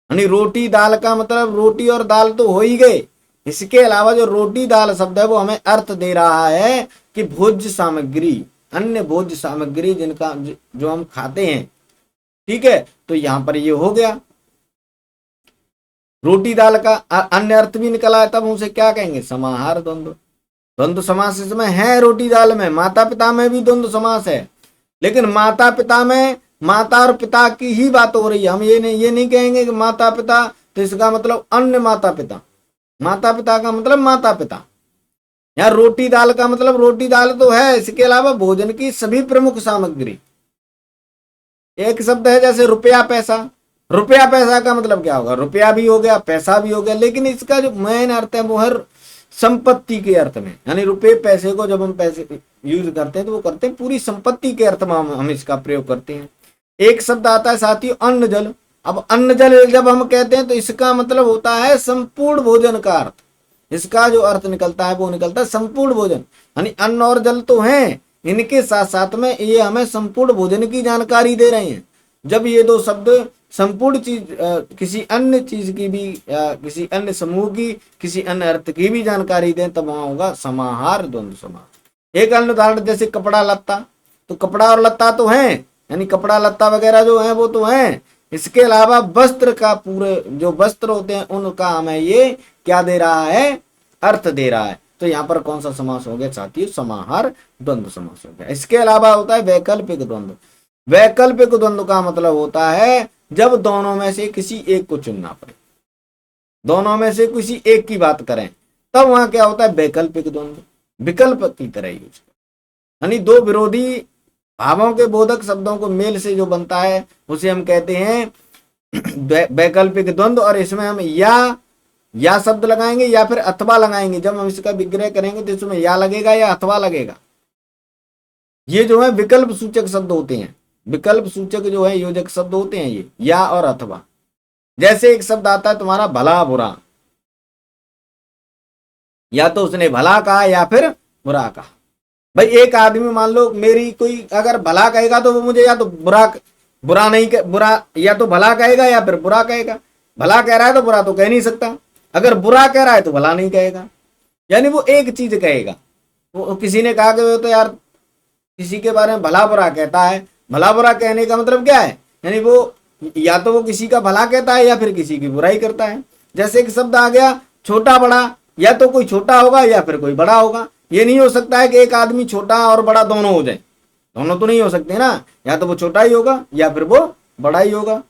यानी रोटी दाल का मतलब रोटी और दाल तो हो ही गए, इसके अलावा जो रोटी दाल शब्द है वो हमें अर्थ दे रहा है कि भोज्य सामग्री, अन्य भोज्य सामग्री जिनका जो हम खाते हैं। ठीक है, तो यहां पर ये हो गया, रोटी दाल का अन्य अर्थ भी निकला है, तब उसे क्या कहेंगे, समाहार द्वंद्व। द्वंद्व समास इसमें है, रोटी दाल में, माता पिता में भी द्वंद्व समास है, लेकिन माता पिता में माता और पिता की ही बात हो रही है। हम ये नहीं कहेंगे कि माता पिता, तो इसका मतलब अन्य माता पिता, माता पिता का मतलब माता पिता। यहाँ रोटी दाल का मतलब रोटी दाल तो है, इसके अलावा भोजन की सभी प्रमुख सामग्री। एक शब्द है जैसे रुपया पैसा, रुपया पैसा का मतलब क्या होगा, रुपया भी हो गया पैसा भी हो गया, लेकिन इसका जो मेन अर्थ है वो है संपत्ति के अर्थ में। यानी रुपए पैसे को जब हम पैसे यूज करते हैं तो वो करते हैं पूरी संपत्ति के अर्थ में हम इसका प्रयोग करते हैं। एक शब्द आता है साथियों अन्न जल। अब अन्न जल जब हम कहते हैं तो इसका मतलब होता है संपूर्ण भोजन का अर्थ, इसका जो अर्थ निकलता है वो निकलता है संपूर्ण भोजन। यानी अन्न और जल तो हैं, इनके साथ साथ में ये हमें संपूर्ण भोजन की जानकारी दे रहे हैं। जब ये दो शब्द संपूर्ण चीज, किसी अन्य चीज की भी, किसी अन्य समूह की, किसी अन्य अर्थ की भी जानकारी दें, तब वहां होगा समाहार द्वंद्व समास। एक अन्य उदाहरण जैसे कपड़ा लत्ता, तो कपड़ा और लत्ता तो हैं, यानी कपड़ा लत्ता वगैरह जो है वो तो हैं, इसके अलावा वस्त्र का, पूरे जो वस्त्र होते हैं उनका हमें ये क्या दे रहा है, अर्थ दे रहा है। तो यहाँ पर कौन सा समास हो गया साथियों, समाहार द्वंद्व समास हो गया। इसके अलावा होता है वैकल्पिक द्वंद्व। वैकल्पिक द्वंद्व का मतलब होता है जब दोनों में से किसी एक को चुनना पड़े, दोनों में से किसी एक की बात करें, तब वहां क्या होता है, वैकल्पिक द्वंद्व, विकल्प की तरह यूज। यानी दो विरोधी भावों के बोधक शब्दों को मेल से जो बनता है उसे हम कहते हैं वैकल्पिक द्वंद्व। और इसमें हम या शब्द लगाएंगे या फिर अथवा लगाएंगे। जब हम इसका विग्रह करेंगे तो इसमें या लगेगा या अथवा लगेगा। ये जो है विकल्प सूचक शब्द होते हैं, विकल्प सूचक जो है योजक शब्द होते हैं ये, या और अथवा। जैसे एक शब्द आता है तुम्हारा भला बुरा, या तो उसने भला कहा या फिर बुरा कहा। भाई एक आदमी मान लो मेरी कोई अगर भला कहेगा तो वो मुझे या तो बुरा नहीं बुरा या तो भला कहेगा या फिर बुरा कहेगा। भला कह रहा है तो बुरा तो कह नहीं सकता, अगर बुरा कह रहा है तो भला नहीं कहेगा। यानी वो एक चीज कहेगा। वो किसी ने कहा कि वो तो यार किसी के बारे में भला बुरा कहता है। भला बुरा कहने का मतलब क्या है, यानी वो या तो वो किसी का भला कहता है या फिर किसी की बुराई करता है। जैसे एक शब्द आ गया छोटा बड़ा, या तो कोई छोटा होगा या फिर कोई बड़ा होगा। ये नहीं हो सकता है कि एक आदमी छोटा और बड़ा दोनों हो जाए, दोनों तो नहीं हो सकते ना, या तो वो छोटा ही होगा या फिर वो बड़ा ही होगा।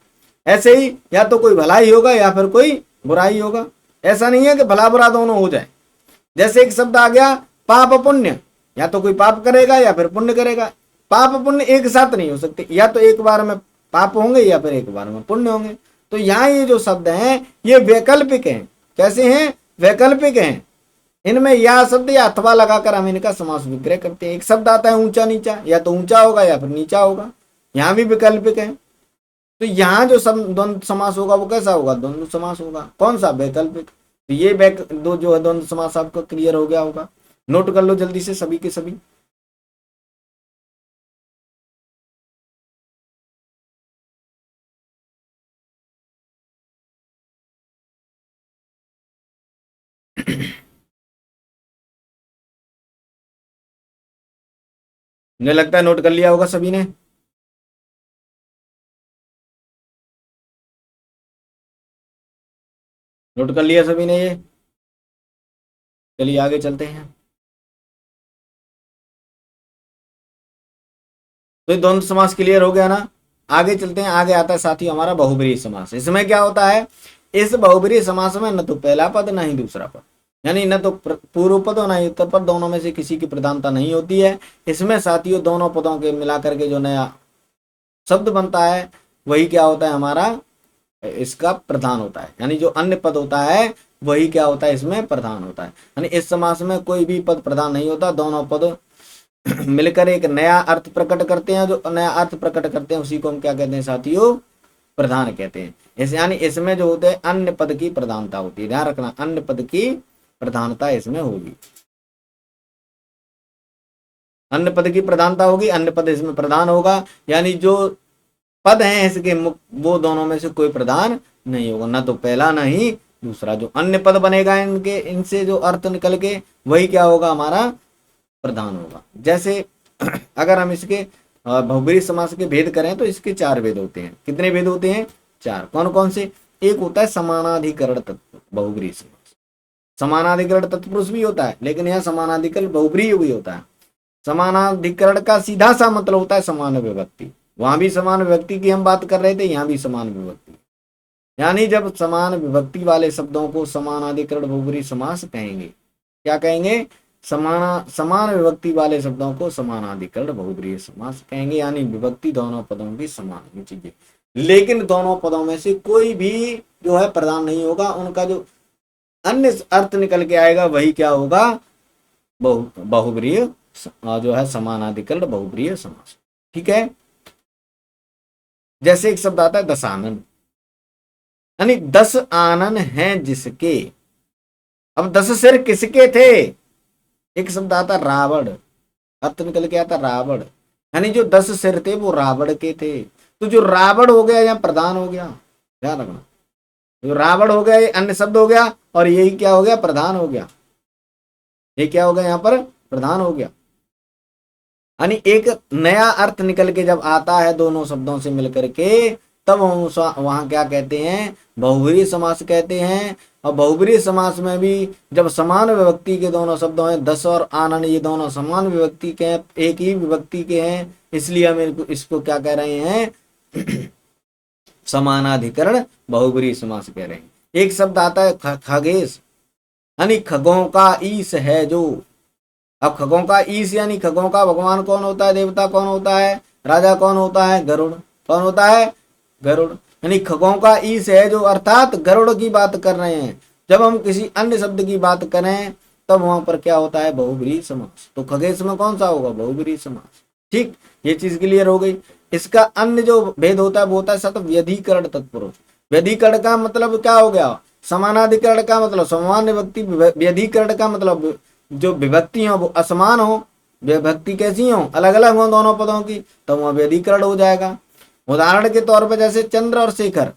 ऐसे ही या तो कोई भला ही होगा या फिर कोई बुरा ही होगा। ऐसा नहीं है कि भला बुरा दोनों हो जाए। जैसे एक शब्द आ गया पाप पुण्य, या तो कोई पाप करेगा या फिर पुण्य करेगा। पाप पुण्य एक साथ नहीं हो सकते, या तो एक बार में पाप होंगे या फिर एक बार में पुण्य होंगे। तो यहाँ ये जो शब्द हैं ये वैकल्पिक हैं। कैसे हैं, वैकल्पिक हैं। इनमें या शब्द या अथवा लगाकर हम इनका समास विग्रह करते हैं। एक शब्द आता है ऊंचा नीचा, या तो ऊंचा होगा या फिर नीचा होगा, यहाँ भी वैकल्पिक है। तो यहाँ जो द्वंद्व समास होगा वो कैसा होगा, द्वंद्व समास होगा। कौन सा, वैकल्पिक। तो ये दो जो है द्वंद्व समास आपका क्लियर हो गया होगा। नोट कर लो जल्दी से सभी के सभी। मुझे लगता है नोट कर लिया होगा सभी ने। नोट कर लिया सभी ने ये। चलिए आगे चलते हैं। तो द्वंद्व समास क्लियर हो गया ना। आगे चलते हैं। आगे आता है साथी हमारा बहुब्रीहि समास। इसमें क्या होता है, इस बहुब्रीहि समास में न तो पहला पद न ही दूसरा पद, यानी न तो पूर्व पद और न ही उत्तर पद, दोनों में से किसी की प्रधानता नहीं होती है। इसमें साथियों दोनों पदों के मिलाकर के जो नया शब्द बनता है वही क्या होता है हमारा, इसका प्रधान होता है। यानी जो अन्य पद होता है वही क्या होता है, इसमें प्रधान होता है। यानी इस समास में कोई भी पद प्रधान नहीं होता, दोनों पद मिलकर एक नया अर्थ प्रकट करते हैं। जो नया अर्थ प्रकट करते हैं उसी को हम क्या कहते हैं साथियों, प्रधान कहते हैं। इस यानी इसमें जो होते हैं अन्य पद की प्रधानता होती है। ध्यान रखना, अन्य पद की प्रधानता इसमें होगी, अन्य पद की प्रधानता होगी, अन्य पद इसमें प्रधान होगा। यानी जो पद हैं इसके वो दोनों में से कोई प्रधान नहीं होगा, ना तो पहला ना ही दूसरा। जो अन्य पद बनेगा इनके इनसे जो अर्थ निकल के वही क्या होगा, हमारा प्रधान होगा। जैसे अगर हम इसके बहुब्रीहि समास के भेद करें तो इसके चार भेद होते हैं। कितने भेद होते हैं, चार। कौन कौन से, एक होता है समानाधिकरण तत्व बहुब्रीहि समास। समानाधिकरण तत्पुरुष भी होता है, लेकिन यह समानाधिकरण बहुब्रीहि भी होता है। समानाधिकरण का सीधा सा मतलब होता है समान विभक्ति। वहां भी समान विभक्ति की हम बात कर रहे थे, यहाँ भी समान विभक्ति। यानी जब समान विभक्ति वाले शब्दों को समानाधिकरण बहुब्रीहि समास कहेंगे। क्या कहेंगे, समान विभक्ति वाले शब्दों को समानाधिकरण बहुब्रीहि समास कहेंगे। यानी विभक्ति दोनों पदों की समान होनी चाहिए, लेकिन दोनों पदों में से कोई भी जो है प्रधान नहीं होगा। उनका जो अन्य अर्थ निकल के आएगा वही क्या होगा, बहुब्रीहि जो है समानाधिकरण बहुब्रीहि समास। ठीक है। जैसे एक शब्द आता है दशानन, यानी 10 आनन हैं जिसके। अब 10 सिर किसके थे। एक शब्द आता रावण, अर्थ निकल के आता रावण, यानी जो 10 सिर थे वो रावण के थे। तो जो रावण हो गया या प्रधान हो गया, ध्यान रखना। जो रावण हो गया ये अन्य शब्द हो गया, और यही क्या हो गया, प्रधान हो गया। ये क्या हो गया, यहाँ पर प्रधान हो गया। यानी एक नया अर्थ निकल के जब आता है दोनों शब्दों से मिलकर के, तब हम वहां क्या कहते हैं, बहुब्रीहि समास कहते हैं। और बहुब्रीहि समास में भी जब समान विभक्ति के दोनों शब्दों हैं, 10 और आनन, ये दोनों समान विभक्ति के हैं, एक ही विभक्ति के हैं, इसलिए हम इसको क्या कह रहे हैं समानाधिकरण बहुब्रीहि समास कह रहे हैं। एक शब्द आता है खगेश, यानी खगों का ईश है जो। अब खगों का ईश यानी खगों का भगवान कौन होता है, देवता कौन होता है, राजा कौन होता है, गरुड़। कौन होता है, गरुड़। यानी खगों का ईश है जो, अर्थात गरुड़ की बात कर रहे हैं। जब हम किसी अन्य शब्द की बात करें तब वहां पर क्या होता है, बहुब्रीहि समास। तो खगेश में कौन सा होगा, बहुब्रीहि समास। ठीक, ये चीज क्लियर हो गई। इसका अन्य जो भेद होता है वो होता है सत व्यधिकरण तत्पुरुष। व्यधिकरण का मतलब क्या हो गया, समानाधिकरण का मतलब सामान्य विभक्ति, व्यधिकरण का मतलब जो विभक्ति हो वो असमान हो, विभक्ति कैसी हो, अलग अलग हो दोनों पदों की, तो वहां व्यधिकरण हो जाएगा। उदाहरण के तौर पर जैसे चंद्र और शेखर,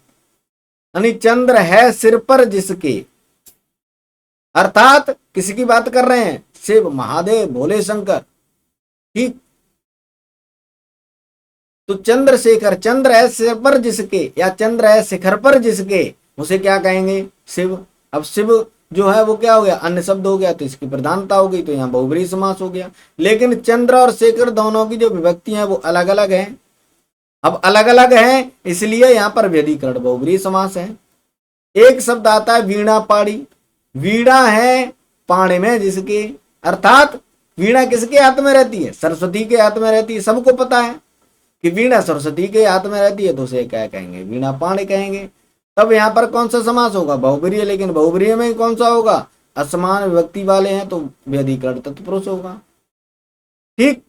यानी चंद्र है सिर पर जिसके, अर्थात किसकी बात कर रहे हैं, शिव महादेव भोले शंकर। ठीक, तो चंद्रशेखर, चंद्र है सिर पर जिसके या चंद्र है शिखर पर जिसके, उसे क्या कहेंगे, शिव। अब शिव जो है वो क्या हो गया, अन्य शब्द हो गया, तो इसकी प्रधानता हो गई, तो यहाँ बहुब्रीहि समास हो गया। लेकिन चंद्र और शेखर दोनों की जो विभक्तियां हैं वो अलग अलग हैं। अब अलग अलग हैं इसलिए यहाँ पर व्यधिकरण बहुब्रीहि समास है। एक शब्द आता है वीणा पाड़ी, वीणा है पाणी में जिसके, अर्थात वीणा किसके हाथ में रहती है, सरस्वती के हाथ में रहती है। सबको पता है कि वीणा सरस्वती के हाथ में रहती है, तो उसे क्या कहेंगे, वीणा पाणी कहेंगे। तब यहाँ पर कौन सा समास होगा, बहुब्रीहि। लेकिन बहुब्रीहि में कौन सा होगा, असमान विभक्ति वाले हैं, तो व्यधिकरण तत्पुरुष होगा। ठीक,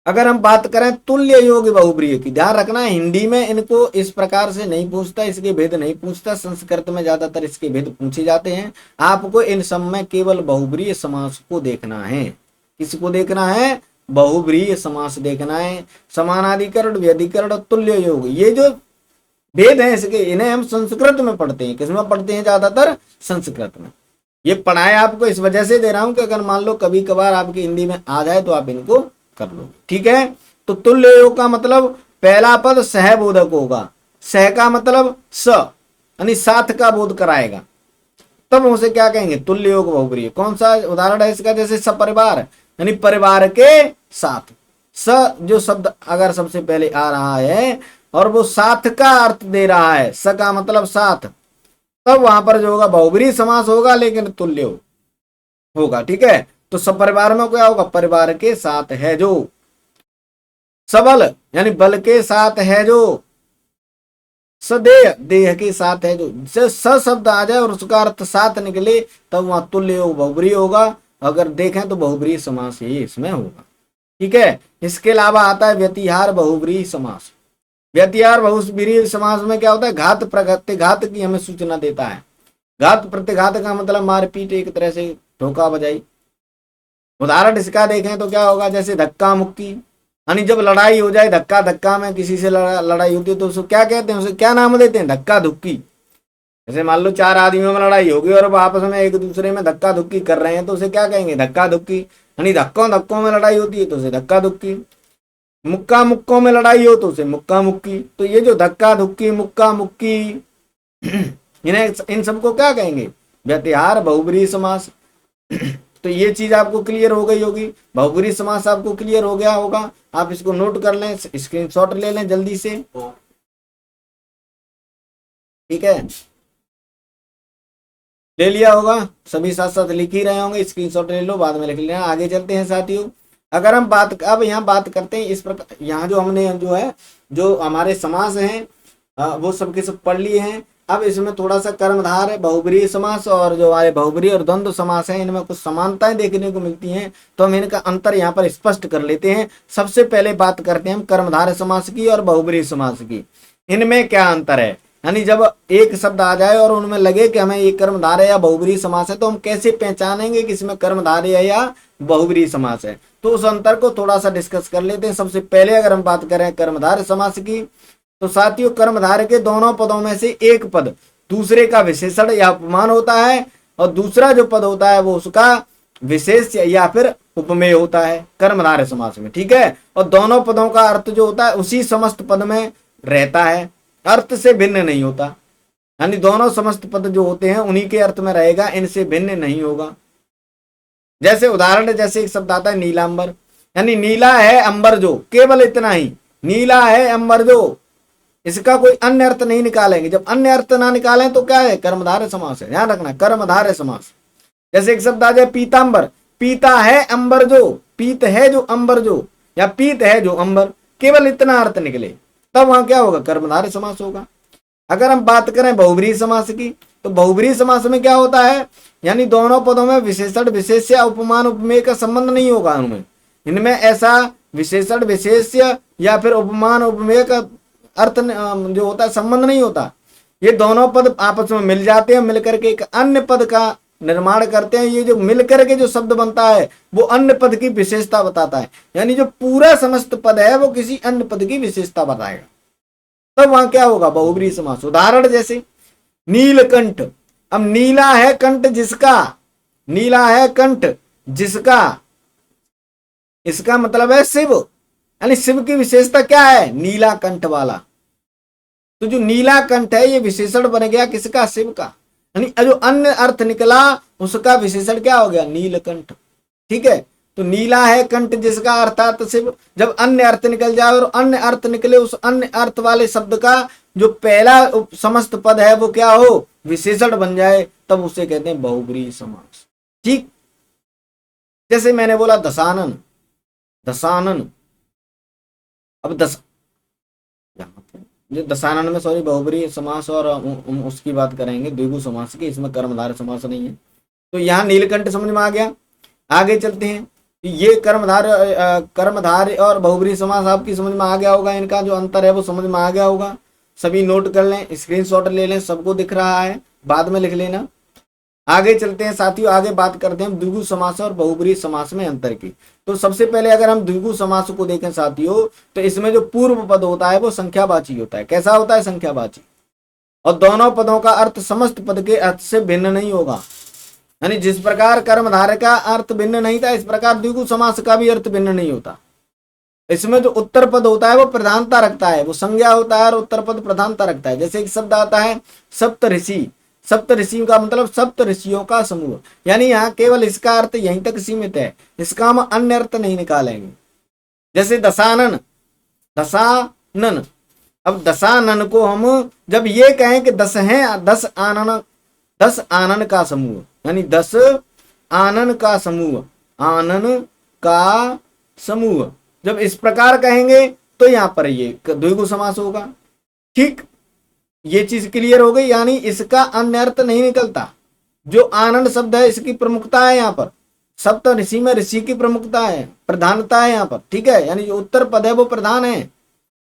अगर हम बात करें तुल्य योग बहुब्रीहि की, ध्यान रखना है हिंदी में इनको इस प्रकार से नहीं पूछता, इसके भेद नहीं पूछता, संस्कृत में ज्यादातर इसके भेद पूछे जाते हैं। आपको इन सब में केवल बहुब्रीहि समास को देखना है। किसको देखना है, बहुब्रीहि समास देखना है। समानाधिकरण, व्यधिकरण और तुल्य योग, ये जो भेद है इसके, इन्हें हम संस्कृत में पढ़ते हैं। किसमें पढ़ते हैं, ज्यादातर संस्कृत में। ये पढ़ाए आपको इस वजह से दे रहा हूं कि अगर मान लो कभी कभार आपकी हिंदी में आ जाए तो आप इनको कर लो। ठीक है, तो तुल्य योग का मतलब पहला पद सहबोधक होगा। सह का मतलब स, यानी साथ का बोध कराएगा, तब उसे क्या कहेंगे, तुल्य योग बहुब्रीहि। कौन सा उदाहरण है इसका, जैसे सपरिवार, यानी परिवार के साथ। स जो शब्द अगर सबसे पहले आ रहा है और वो साथ का अर्थ दे रहा है, स का मतलब साथ, तब वहां पर जो होगा बहुब्रीहि समास होगा, लेकिन तुल्य होगा। ठीक है, तो सपरिवार में क्या होगा, परिवार के साथ है जो। सबल यानी बल के साथ है जो। सदेह देह के साथ है जो। स शब्द आ जाए और उसका अर्थ साथ निकले तब वहां तुल्य योग बहुब्रीहि होगा। अगर देखें तो बहुब्रीहि समास ही इसमें होगा। ठीक है, इसके अलावा आता है व्यतिहार बहुब्रीहि समास। व्यतिहार बहुब्रीहि समास में क्या होता है, घात प्रत्यघात की हमें सूचना देता है। घात प्रत्यघात का मतलब मारपीट, एक तरह से धोखा बजाई। उदाहरण इसका देखें तो क्या होगा, जैसे धक्का मुक्की, यानी जब लड़ाई हो जाए, धक्का धक्का में किसी से लड़ाई होती है तो उसको क्या कहते हैं, उसे क्या नाम देते हैं, धक्का धुक्की। जैसे मान लो चार आदमियों में लड़ाई होगी और वो आपस में एक दूसरे में धक्का धुक्की कर रहे हैं तो उसे क्या कहेंगे, धक्का धुक्की। यानी धक्कों धक्कों में लड़ाई होती है तो उसे धक्का धुक्की। मुक्का मुक्कों में लड़ाई हो तो उसे मुक्का मुक्की। तो ये जो धक्का धुक्की, मुक्का मुक्की, इन्हें इन सबको क्या कहेंगे, व्यतिहार बहुब्रीहि समास। तो ये चीज आपको क्लियर हो गई होगी, बहुब्रीहि समास आपको क्लियर हो गया होगा। आप इसको नोट कर लें, स्क्रीनशॉट ले लें जल्दी से। ठीक है, ले लिया होगा, सभी साथ साथ लिख ही रहे होंगे, स्क्रीनशॉट ले लो, बाद में लिख लेना। आगे चलते हैं साथियों। अगर हम बात अब यहाँ बात करते हैं इस प्रकार, यहाँ जो हमने जो है जो हमारे समास हैं वो सबके सब पढ़ लिए हैं। अब इसमें थोड़ा सा कर्मधार है, बहुब्रीहि समास और जो हमारे बहुब्रीहि और द्वंद्व समास है, इनमें कुछ समानताएं देखने को मिलती हैं, तो हम इनका अंतर यहाँ पर स्पष्ट कर लेते हैं। सबसे पहले बात करते हैं हम कर्मधारय समास की और बहुब्रीहि समास की। इनमें क्या अंतर है, यानी जब एक शब्द आ जाए और उनमें लगे कि हमें ये कर्मधारय या बहुब्रीहि समास है, तो हम कैसे पहचानेंगे कि इसमें कर्मधारय या बहुब्रीहि समास है। तो उस अंतर को थोड़ा सा डिस्कस कर लेते हैं। सबसे पहले अगर हम बात करें कर्मधारय समास की, तो साथियों कर्मधारय के दोनों पदों में से एक पद दूसरे का विशेषण या उपमान होता है और दूसरा जो पद होता है वो उसका विशेष या फिर उपमेय होता है कर्मधारय समास में। ठीक है, और दोनों पदों का अर्थ जो होता है उसी समस्त पद में रहता है, अर्थ से भिन्न नहीं होता। यानी दोनों समस्त पद जो होते हैं उन्हीं के अर्थ में रहेगा, इनसे भिन्न नहीं होगा। जैसे उदाहरण, जैसे एक शब्द आता है नीलांबर, यानी नीला है अंबर जो, केवल इतना ही, नीला है अंबर जो, इसका कोई अन्य अर्थ नहीं निकालेंगे। जब अन्य अर्थ ना निकालें तो क्या है, कर्मधारय समास है। ध्यान रखना, कर्मधारय समास। जैसे एक शब्द आ जाए पीतांबर, पीता है अंबर जो, पीत है जो अंबर जो, या पीत है जो अंबर, केवल इतना अर्थ निकले, तब वहां क्या होगा, कर्मधारय समास होगा। अगर हम बात करें बहुब्रीहि समास की, तो बहुब्रीहि समास में क्या होता है, यानी दोनों पदों में विशेषण विशेष्य उपमान उपमेय का संबंध नहीं होगा। उनमें इनमें ऐसा विशेषण विशेष्य या फिर उपमान उपमेय का अर्थ जो होता है संबंध नहीं होता। ये दोनों पद आपस में मिल जाते हैं, मिलकर के एक अन्य पद का निर्माण करते हैं। ये जो मिलकर के जो शब्द बनता है वो अन्य पद की विशेषता बताता है, यानी जो पूरा समस्त पद है वो किसी अन्य पद की विशेषता बताएगा, तब वहां क्या होगा, बहुब्रीहि समास। उदाहरण जैसे नीलकंठ, अब नीला है कंठ जिसका, नीला है कंठ जिसका, इसका मतलब है शिव, यानी शिव की विशेषता क्या है, नीला कंठ वाला। तो जो नीला कंठ है ये विशेषण बन गया किसका, शिव का, यानी जो अन्य अर्थ निकला उसका विशेषण क्या हो गया, नीलकंठ। ठीक है, तो नीला है कंठ जिसका अर्थात शिव, जब अन्य अर्थ निकल जाए और अन्य अर्थ निकले उस अन्य अर्थ वाले शब्द का जो पहला समस्त पद है वो क्या हो, विशेषण बन जाए, तब उसे कहते हैं बहुब्रीहि समास। ठीक, जैसे मैंने बोला दशानन, दशानन, अब जो दशानन में सॉरी बहुब्रीहि समास, और उसकी बात करेंगे द्विगु समास की, इसमें कर्मधारय समास नहीं है। तो यहाँ नीलकंठ समझ में आ गया। आगे चलते हैं, ये कर्मधारय और बहुब्रीहि समास आपकी समझ में आ गया होगा, इनका जो अंतर है वो समझ में आ गया होगा। सभी नोट कर लें, स्क्रीनशॉट ले लें, सबको दिख रहा है, बाद में लिख लेना। आगे चलते हैं साथियों, आगे बात करते हैं द्विगु समास और बहुब्रीहि समास में अंतर की। तो सबसे पहले अगर हम द्विगु समास को देखें साथियों, तो इसमें जो पूर्व पद होता है वो संख्यावाची होता है। कैसा होता है, संख्यावाची, और दोनों पदों का अर्थ समस्त पद के अर्थ से भिन्न नहीं होगा। यानी जिस प्रकार कर्मधारय का अर्थ भिन्न नहीं था, इस प्रकार द्विगु समास का भी अर्थ भिन्न नहीं होता। इसमें जो उत्तर पद होता है वो प्रधानता रखता है, वो संज्ञा होता है और उत्तर पद प्रधानता रखता है। जैसे एक शब्द आता है सप्त ऋषि, सप्त ऋषियों का मतलब सप्त ऋषियों का समूह, यानी यहाँ केवल इसका अर्थ यहीं तक सीमित है, इसका हम अन्य अर्थ नहीं निकालेंगे। जैसे दशानन, दशानन, अब दशानन को हम जब ये कहें कि 10 हैं, 10 आनन, 10 आनन का समूह, यानी 10 आनन का समूह, आनन का समूह, जब इस प्रकार कहेंगे तो यहां पर ये द्विगु समास होगा। ठीक, ये चीज क्लियर हो गई, यानी इसका अन्य अर्थ नहीं निकलता। जो आनंद शब्द है इसकी प्रमुखता है यहाँ पर, सप्त ऋषि में ऋषि की प्रमुखता है, प्रधानता है यहाँ पर। ठीक है, यानी जो उत्तर पद है वो प्रधान है,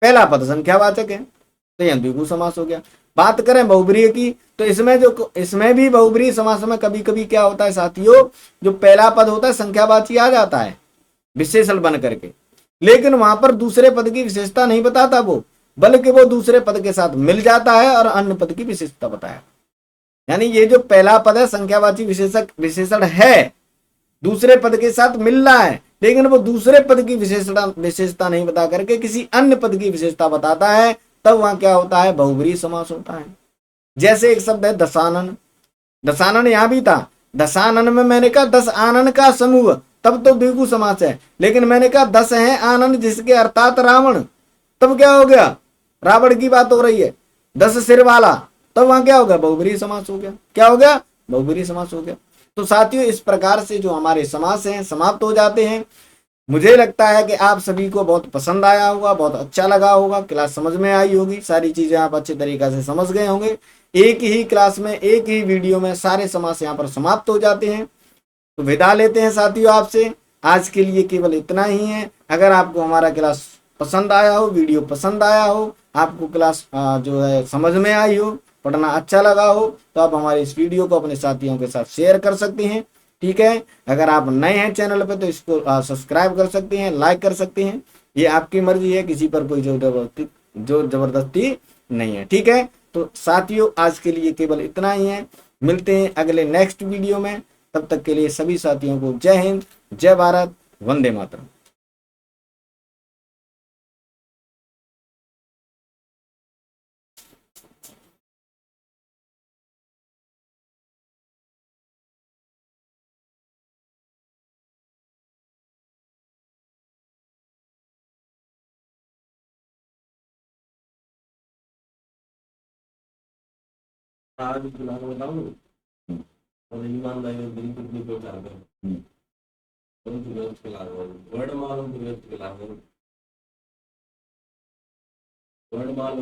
पहला पद संख्यावाचक है, तो यहाँ द्विगु समास हो गया। बात करें बहुब्रीहि की, तो इसमें भी बहुब्रीहि समास में कभी कभी क्या होता है साथियों, जो पहला पद होता है संख्यावाची आ जाता है विशेषण बन करके, लेकिन वहां पर दूसरे पद की विशेषता नहीं बताता वो, बल्कि वो दूसरे पद के साथ मिल जाता है और अन्य पद की विशेषता बताया। यानी ये जो पहला पद है संख्यावाची विशेषण है, दूसरे पद के साथ मिल रहा है, लेकिन वो दूसरे पद की विशेषता नहीं बता करके किसी अन्य पद की विशेषता बताता है, तब वहां क्या होता है, बहुब्रीहि समास होता है। जैसे एक शब्द है दशानन, दशानन यहां भी था, दशानन में मैंने कहा 10 आनन का समूह, तब तो द्विगु समास है, लेकिन मैंने कहा 10 है आनन जिसके अर्थात रावण, तब क्या हो गया, रावण की बात हो रही है, 10 सिर वाला, तब वहां क्या हो गया, बहुब्रीहि समास हो गया। क्या हो गया, बहुब्रीहि समास हो गया। तो साथियों इस प्रकार से जो हमारे समास हैं समाप्त हो जाते हैं। मुझे लगता है कि आप सभी को बहुत पसंद आया होगा, बहुत अच्छा लगा होगा, क्लास समझ में आई होगी, सारी चीजें आप अच्छे तरीके से समझ गए होंगे। एक ही क्लास में, एक ही वीडियो में सारे समास यहाँ पर समाप्त हो जाते हैं। तो विदा लेते हैं साथियों आपसे, आज के लिए केवल इतना ही है। अगर आपको हमारा क्लास पसंद आया हो, वीडियो पसंद आया हो, आपको क्लास जो है समझ में आई हो, पढ़ना अच्छा लगा हो, तो आप हमारे इस वीडियो को अपने साथियों के साथ शेयर कर सकते हैं। ठीक है, अगर आप नए हैं चैनल पे तो इसको सब्सक्राइब कर सकते हैं, लाइक कर सकते हैं, ये आपकी मर्जी है, किसी पर कोई जो जबरदस्ती नहीं है। ठीक है, तो साथियों आज के लिए केवल इतना ही है, मिलते हैं अगले नेक्स्ट वीडियो में। तब तक के लिए सभी साथियों को जय हिंद, जय भारत, वंदे मातरम। आज वर्णमाला